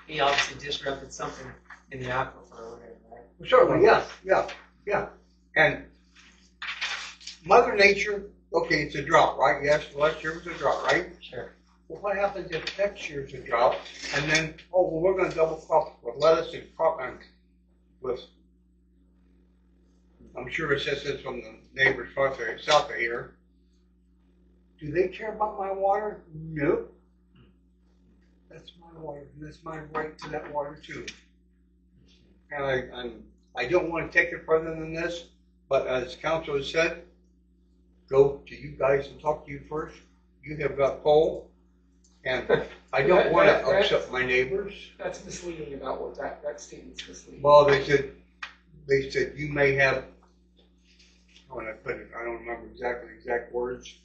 Speaker 2: he obviously disrupted something in the aquifer or whatever, right?
Speaker 5: Certainly, yeah. And Mother Nature, okay, it's a drought, right? Yes, last year was a drought, right?
Speaker 2: Sure.
Speaker 5: Well, what happens if next year's a drought, and then, we're going to double crop with lettuce and crop and with, I'm sure assistance from the neighbors south of here. Do they care about my water? Nope. That's my water, and that's my right to that water too. And I don't want to take it further than this, but as council has said, go to you guys and talk to you first. You have got poll, and I don't want to
Speaker 1: That-
Speaker 5: upset my neighbors.
Speaker 1: That's misleading about what that statement's misleading.
Speaker 5: Well, they said you may have, when I put it, I don't remember exact words.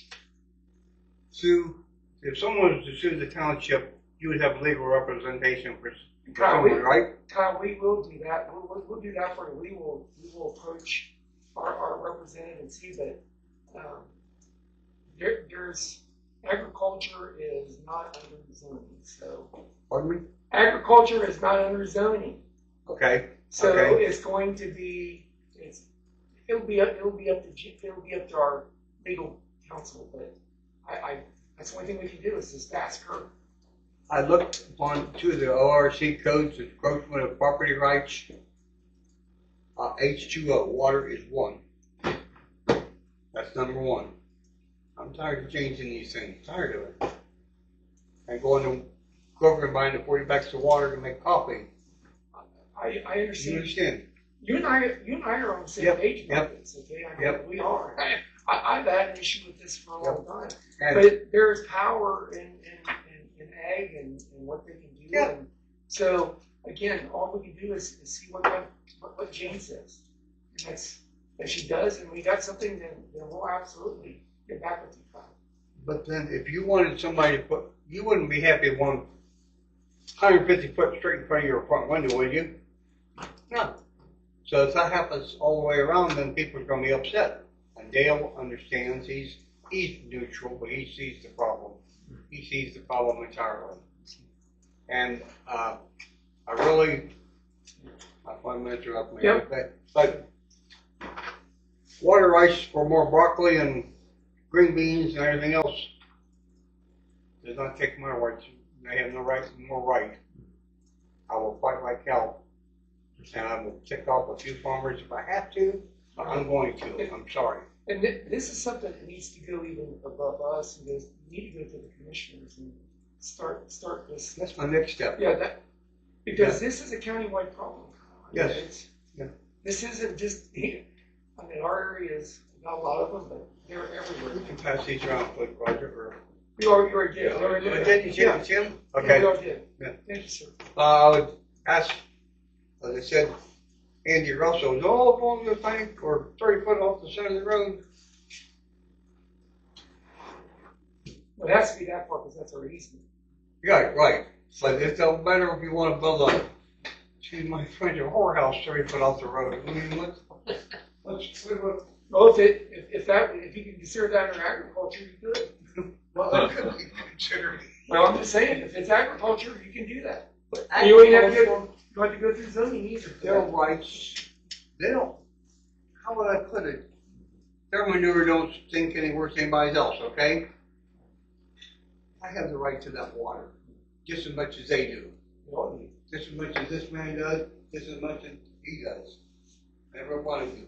Speaker 5: If someone was to sue the township, you would have legal representation for someone, right?
Speaker 1: Kyle, we will do that. We'll do that for you. We will approach our representative and see that there's agriculture is not under zoning. So
Speaker 5: Pardon me?
Speaker 1: agriculture is not under zoning.
Speaker 5: Okay.
Speaker 1: So
Speaker 5: Okay.
Speaker 1: it's going to be it'll be up to our legal counsel. But I that's the only thing we can do is just ask her.
Speaker 5: I looked upon two of the ORC codes, encroachment of property rights. H2O, water is one. That's number one. I'm tired of changing these things, tired of it. And going to Kroger and buying the 40 bags of water to make coffee.
Speaker 1: I
Speaker 5: You
Speaker 1: understand.
Speaker 5: understand?
Speaker 1: You and I are on the same
Speaker 5: Yep,
Speaker 1: page about
Speaker 5: yep,
Speaker 1: this, okay? I mean,
Speaker 5: yep.
Speaker 1: we are. I've had an issue with this for a long time.
Speaker 5: And
Speaker 1: But there's power in ag and what they can do.
Speaker 5: Yeah.
Speaker 1: And so, again, all we can do is see what Jane says. And that's, if she does, and we got something, then we'll absolutely get back with you, Kyle.
Speaker 5: But then if you wanted somebody to put, you wouldn't be happy with 150 foot straight in front of your front window, would you? No. So if that happens all the way around, then people are going to be upset. And Dale understands, he's neutral, but he sees the problem. He sees the problem entirely. And I find to interrupt me,
Speaker 1: Yep.
Speaker 5: but water rights for more broccoli and green beans and everything else does not take my rights. They have no right, more right. I will fight like hell, and I will tick off a few farmers if I have to. But I'm going to. I'm sorry.
Speaker 1: And this is something that needs to go even above us, and we need to go to the commissioners and start this.
Speaker 5: That's my next step.
Speaker 1: Yeah, because this is a countywide problem. I mean,
Speaker 5: Yes. Yeah.
Speaker 1: This isn't just here. I mean, our area is not a lot of them, but they're everywhere.
Speaker 5: We can pass these around, please, Roger. Or,
Speaker 1: We already did. We already did.
Speaker 5: did you
Speaker 1: Yeah.
Speaker 5: see him?
Speaker 1: Yeah,
Speaker 5: Okay.
Speaker 1: we already did.
Speaker 5: Yeah.
Speaker 1: Thank you, sir.
Speaker 5: I would ask, as I said, Andy Russell is all along the bank or 30 foot off the center of the road.
Speaker 1: Well, it has to be that far because that's our easement.
Speaker 5: Yeah, right. But it don't matter if you want to build a, excuse my French, a whorehouse 30 foot off the road. I mean, let's
Speaker 1: Well, if you can consider that under agriculture, you could.
Speaker 5: well, that could be considered.
Speaker 1: Well, I'm just saying, if it's agriculture, you can do that.
Speaker 5: But
Speaker 1: You ain't have to go, you don't have to go through zoning either.
Speaker 5: their rights, they don't, how would I put it? Their manure don't stink any worse than anybody else, okay? I have the right to that water, just as much as they do.
Speaker 1: We all do.
Speaker 5: Just as much as this man does, just as much as he does. Every one of you.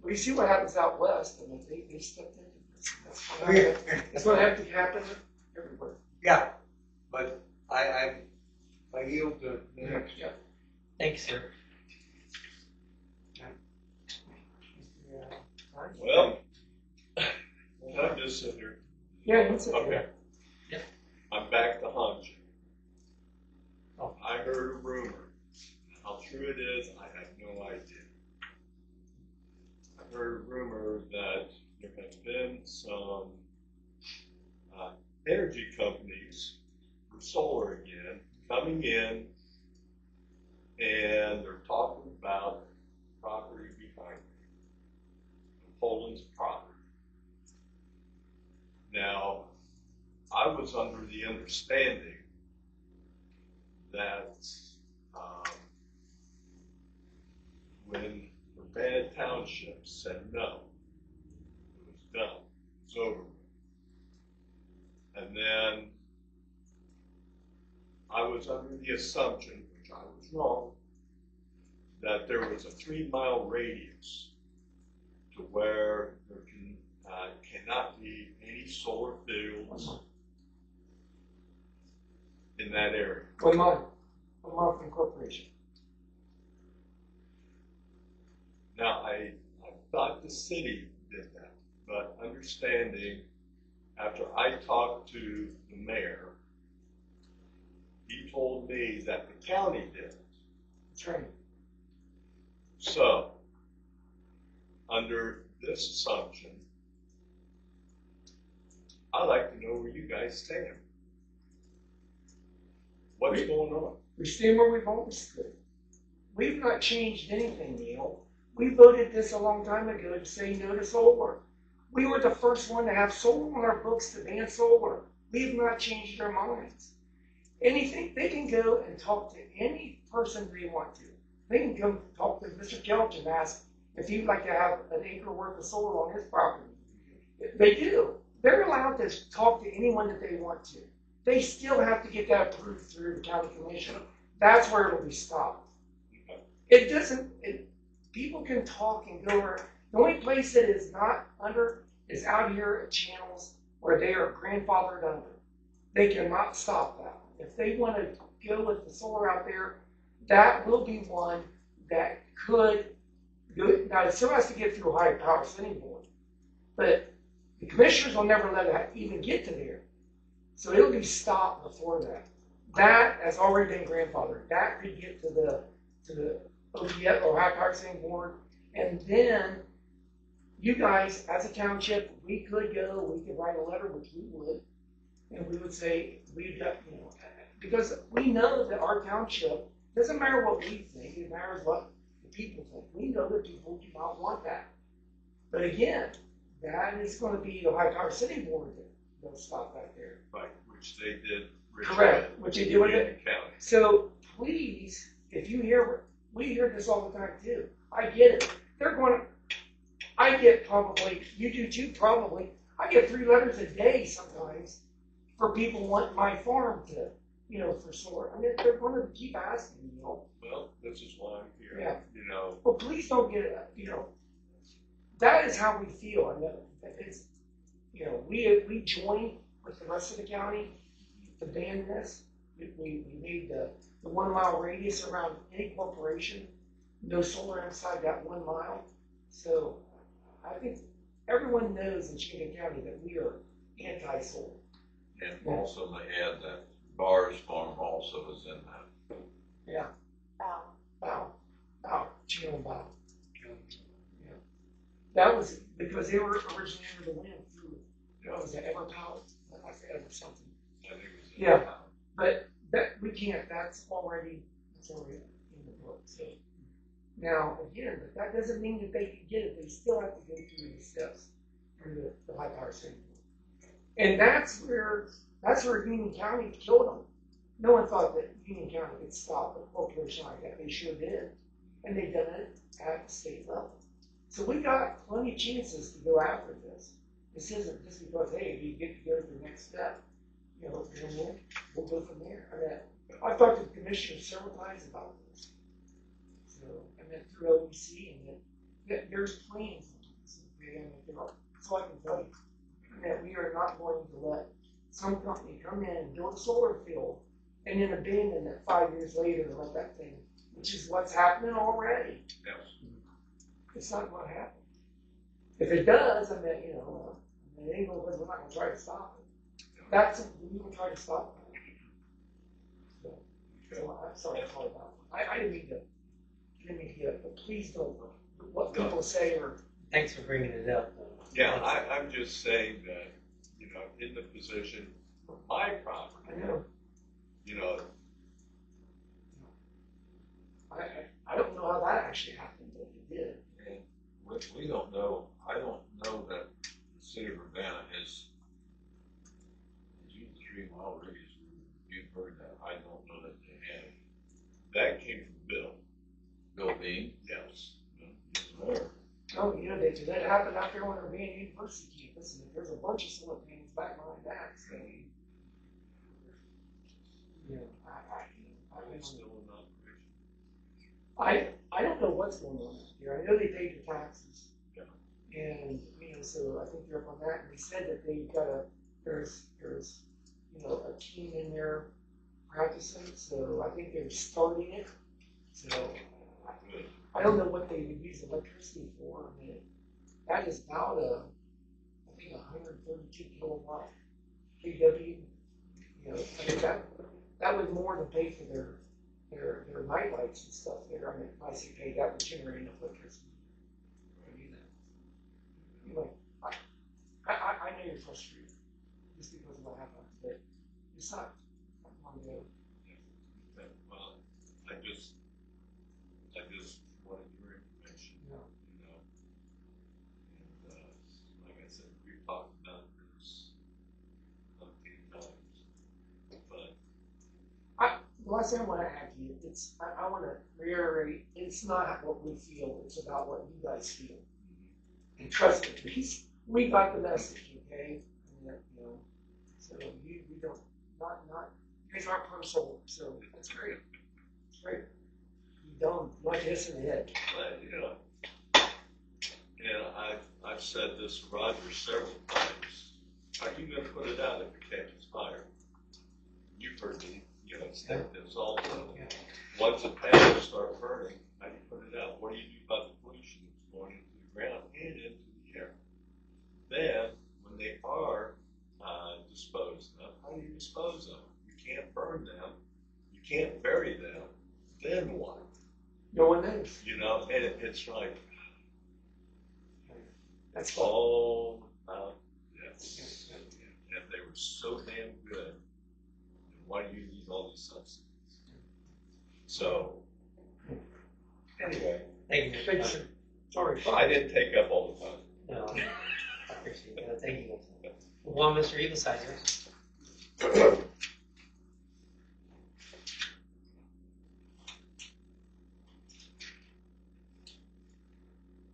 Speaker 1: Well, you see what happens out west, and they stepped into this. That's what has to happen everywhere.
Speaker 5: Yeah, but I yield to the next.
Speaker 1: Yeah.
Speaker 2: Thanks, sir.
Speaker 4: Well, can I just sit here?
Speaker 1: Yeah, that's it.
Speaker 4: Okay.
Speaker 2: Yep.
Speaker 4: I'm back to haunt you.
Speaker 2: Oh.
Speaker 4: I heard a rumor. How true it is, I have no idea. I heard a rumor that there has been some energy companies for solar again coming in, and they're talking about property behind me, Poland's property. Now, I was under the understanding that when Urbana Township said no, it was done, it was over. And then I was under the assumption, which I was wrong, that there was a 3-mile radius to where there cannot be any solar fields in that area.
Speaker 1: 1 month. 1 month incorporation.
Speaker 4: Now, I thought the city did that, but understanding after I talked to the mayor told me that the county did.
Speaker 1: That's right.
Speaker 4: So, under this assumption, I'd like to know where you guys stand. What's going on?
Speaker 1: We stand where we've always stood. We've not changed anything, Neil. We voted this a long time ago to say no to solar. We were the first one to have solar on our books to ban solar. We have not changed our minds. Anything, they can go and talk to any person they want to. They can come talk to Mr. Kelch and ask if he'd like to have an acre worth of solar on his property. They do. They're allowed to talk to anyone that they want to. They still have to get that approved through the county commission. That's where it'll be stopped. It doesn't, people can talk and go around. The only place that is not under is out here at channels where they are grandfathered under. They cannot stop that. If they want to go with the solar out there, that will be one that could do it. Now, it still has to get through a high power city board, but the commissioners will never let it even get to there. So it'll be stopped before that. That has already been grandfathered. That could get to the OPS or high power city board, and then you guys, as a township, we could write a letter, which we would, and we would say, we've got, because we know that our township, doesn't matter what we think, it matters what the people think. We know that people do not want that. But again, that is going to be the high power city board that will stop that there.
Speaker 4: Right, which they did.
Speaker 1: Correct, which they do with it.
Speaker 4: County.
Speaker 1: So please, if you hear, we hear this all the time too. I get it. They're going to, I get probably, you do too probably, I get 3 letters a day sometimes for people wanting my farm to, for solar. I mean, they're going to keep asking,
Speaker 4: Well, this is why I'm here.
Speaker 1: Yeah. Well, please don't get it, that is how we feel. I know it's, we joined with the rest of the county to ban this. We made the 1 mile radius around any corporation, no solar inside that 1 mile. So I think everyone knows in Cheatham County that we are anti-solar.
Speaker 6: And also may add that Bar's Farm also is in that.
Speaker 1: Yeah. Wow. Channel Bow. Yeah. That was because they were originally under the wind through, was it EverPower? I forget or something.
Speaker 6: I think it was in
Speaker 1: Yeah.
Speaker 6: that.
Speaker 1: But that we can't. That's already in the book. So now again, but that doesn't mean that they can get it. They still have to go through the steps through the high power safety. And that's where Union County killed them. No one thought that Union County could stop a corporation like that. They sure did, and they've done it at the state level. So we got plenty of chances to go after this. This isn't just because hey, you get to go to the next step. We'll go from there. I mean, I've talked to the commissioner several times about this. So I mean, through OEC, and that there's plans. That's all I can tell you. That we are not going to let some company come in and build a solar field and then abandon it 5 years later and let that thing, which is what's happening already.
Speaker 4: Yes.
Speaker 1: It's not going to happen. If it does, I mean, it ain't going to, we're not going to try to stop it. That's, we will try to stop it. So I'm sorry about that. I didn't mean to, but please don't, what people say or.
Speaker 2: Thanks for bringing it up, though.
Speaker 4: Yeah, I'm just saying that, in the position of my property,
Speaker 1: I know. I don't know how that actually happened, but it did.
Speaker 6: And we don't know, I don't know that the city of Urbana has used the 3 mile radius. You've heard that. I don't know that they have.
Speaker 4: that came from Bill.
Speaker 6: Bill Bean?
Speaker 4: Yes.
Speaker 1: Oh, that happened out there on Urbana University campus, and there's a bunch of solar panels back behind that. So,
Speaker 4: It's still in operation.
Speaker 1: I don't know what's going on out here. I know they paid their taxes.
Speaker 4: Yeah.
Speaker 1: And, so I think they're up on that. And they said that they've got there's a team in there practicing. So I think they're starting it. So
Speaker 4: Good.
Speaker 1: I don't know what they would use electricity for. I mean, that is about I think 132 kilowatt KW. I mean, that would more than pay for their night lights and stuff there. I mean, I say pay that would generate enough electricity to do that. Anyway, I know you're frustrated just because of what happened, but it's not long ago.
Speaker 4: Well, I just wanted your information,
Speaker 1: No.
Speaker 4: you know. And, like I said, we've talked about this umpteen times, but
Speaker 1: The last thing I want to add to you, I want to reiterate, it's not what we feel, it's about what you guys feel. And trust me, we got the message, okay? And, you know, so we don't, not, you guys aren't personal, so that's great. It's great. You don't, like this in the head.
Speaker 4: But, you know, I've said this to Roger several times. How are you gonna put it out if it catches fire? You've heard me, you know, say this also.
Speaker 1: Yeah.
Speaker 4: Once the panels start burning, how do you put it out? What do you do about the pollution that's going into the ground and into the air? Then, when they are disposed of, how do you dispose of them? You can't burn them. You can't bury them. Then what?
Speaker 1: No one knows.
Speaker 4: You know, and it's like,
Speaker 1: That's all.
Speaker 4: all about this. And if they were so damn good, then why do you need all these subsidies? So, anyway,
Speaker 2: Thank you.
Speaker 1: Thanks, sir. Sorry.
Speaker 4: I didn't take up all the time.
Speaker 2: No, I appreciate that. Thank you. Well, Mr. Evilsizer.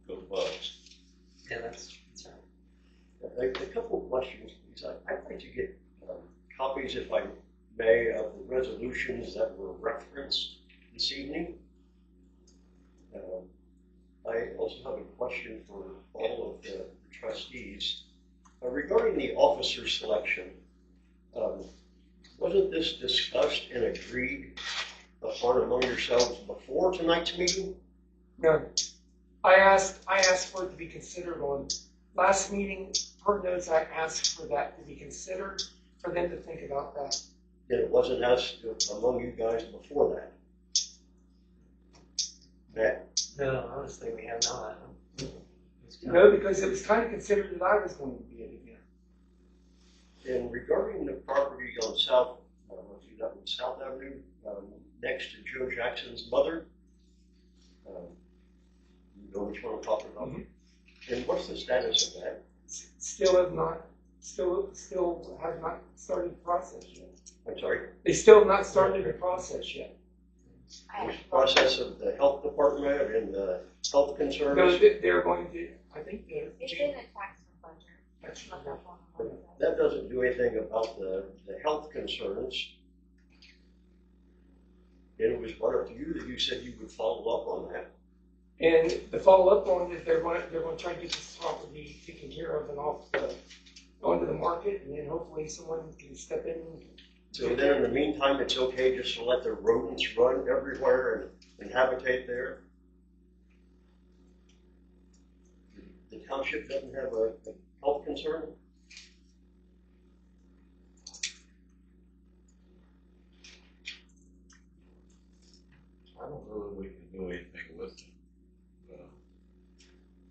Speaker 4: Go Bucks.
Speaker 2: Yeah, that's right.
Speaker 7: A couple of questions, please. I'd like to get copies, if I may, of the resolutions that were referenced this evening. I also have a question for all of the trustees. Regarding the officer selection, wasn't this discussed and agreed upon among yourselves before tonight's meeting?
Speaker 1: No. I asked for it to be considered on last meeting, per notes, I asked for that to be considered, for them to think about that.
Speaker 7: Then it wasn't asked among you guys before that?
Speaker 2: No, honestly, we have not.
Speaker 1: No, because it was kind of considered that I was going to be it again.
Speaker 7: And regarding the property on South Avenue, next to Joe Jackson's mother, you know which one I'm talking about?
Speaker 1: Mm-hmm.
Speaker 7: And what's the status of that?
Speaker 1: Still have not started the process yet.
Speaker 7: I'm sorry?
Speaker 1: They still have not started the process yet.
Speaker 7: There's the process of the health department and the health concerns.
Speaker 1: No, they're going to, I think they're.
Speaker 3: It's in the tax budget.
Speaker 1: That's
Speaker 3: Look up on the website.
Speaker 7: That doesn't do anything about the health concerns. And it was brought up to you that you said you would follow up on that.
Speaker 1: And the follow-up on it, they're going to try to get this property taken care of and onto the market, and then hopefully someone can step in.
Speaker 7: So then in the meantime, it's okay just to let the rodents run everywhere and habitate there? The township doesn't have a health concern?
Speaker 6: I don't know that we can do anything with it.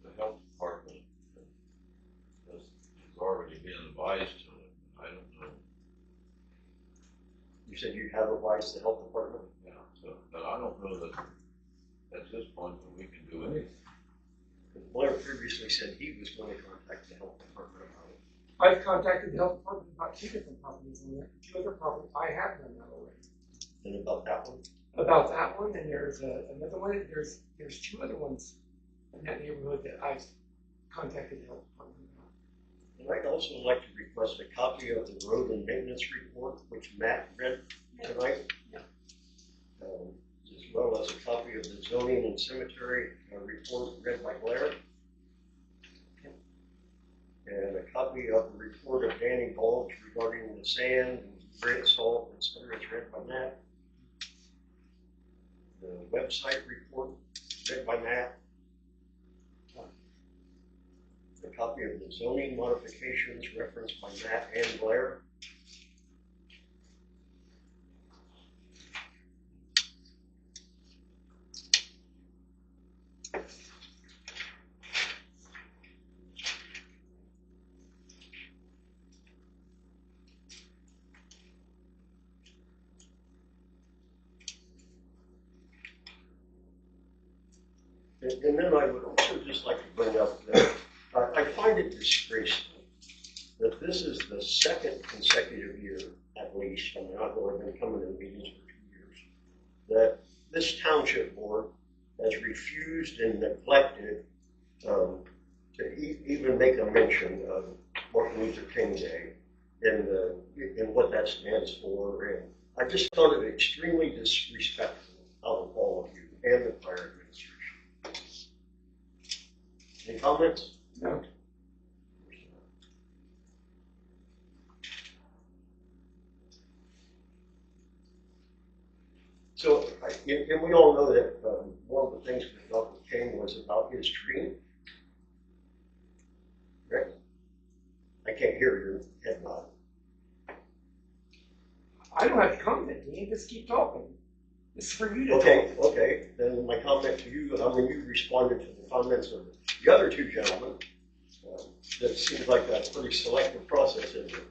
Speaker 6: The health department has already been advised to it. I don't know.
Speaker 7: You said you have advised the health department?
Speaker 6: Yeah, so, but I don't know that at this point that we can do anything.
Speaker 7: Blair previously said he was going to contact the health department about it.
Speaker 1: I've contacted the health department about 2 different properties on that. 2 other properties, I have done that already.
Speaker 7: And about that one?
Speaker 1: About that one, and there's another one, there's 2 other ones in that neighborhood that I've contacted the health department about.
Speaker 7: And I'd also like to request a copy of the road and maintenance report, which Matt read tonight.
Speaker 1: Yeah.
Speaker 7: As well as a copy of the zoning and cemetery report read by Blair. And a copy of the report of Danny Bulge regarding the sand and granite salt, etc. is read by Matt. The website report read by Matt. A copy of the zoning modifications referenced by Matt and Blair. And then I would also just like to bring up that I find it disgraceful that this is the second consecutive year, at least, I mean, I've only been coming to meetings for 2 years, that this township board has refused and neglected to even make a mention of Martin Luther King Day and what that stands for. And I just found it extremely disrespectful out of all of you and the prior administration. Any comments?
Speaker 1: No.
Speaker 7: So, and we all know that one of the things that Dr. King was about his dream. Right? I can't hear your head nod.
Speaker 1: I don't have to comment, Dean. Just keep talking. This is for you to
Speaker 7: Okay,
Speaker 1: talk.
Speaker 7: okay. Then my comment to you, I mean, you responded to the comments of the other two gentlemen. That seems like a pretty selective process, isn't it?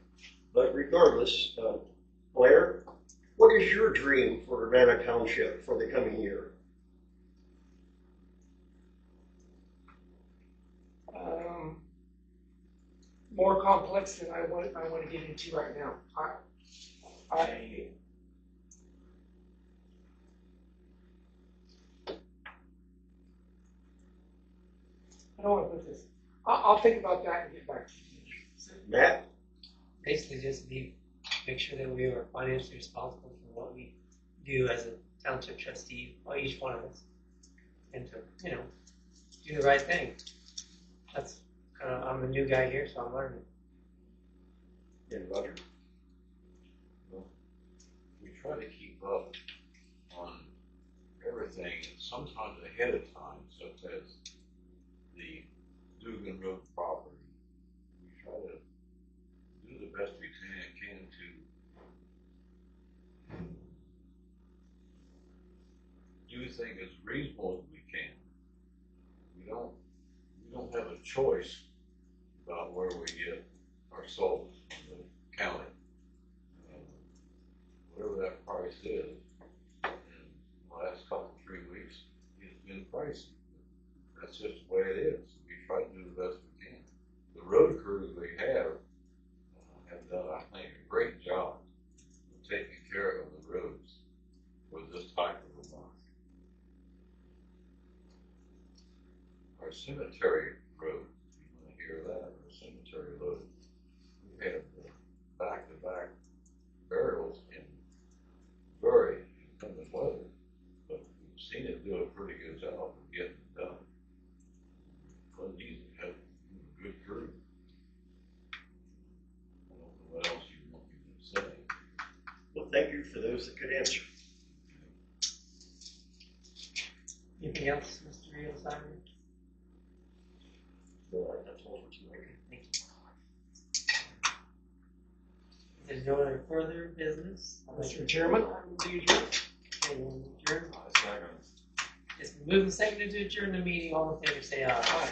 Speaker 7: But regardless, Blair, what is your dream for Urbana Township for the coming year?
Speaker 1: More complex than I want to get into right now. I don't want to put this. I'll think about that and get back to you.
Speaker 7: Matt?
Speaker 2: Basically, just make sure that we are financially responsible for what we do as a township trustee, or each one of us, and to do the right thing. That's kind of, I'm a new guy here, so I'm learning.
Speaker 7: And Roger?
Speaker 6: We try to keep up on everything, sometimes ahead of time, such as the Dugan Road property. We try to do the best we can to do things as reasonable as we can. We don't have a choice about where we get our souls in the county. Whatever that price is, in the last couple, 3 weeks, it's been pricey. That's just the way it is. We try to do the best we can. The road crews we have done, I think, a great job of taking care of the roads with this type of a month. Our cemetery road, if you want to hear that, our cemetery road, we had back-to-back burials in very inclement weather, but we've seen it do a pretty good job of getting it done. Wasn't easy to have a good crew. I don't know what else you want me to say.
Speaker 7: Well, thank you for those that could answer.
Speaker 2: Anything else, Mr. Rios-Simon?
Speaker 7: All right, that's all for tonight.
Speaker 2: Thank you. If there's no other further business,
Speaker 1: Mr. Chairman, I will be adjourned.
Speaker 2: we'll adjourn.
Speaker 6: I second.
Speaker 2: It's moved and seconded to adjourn the meeting. All in favor, say aye.
Speaker 1: Aye.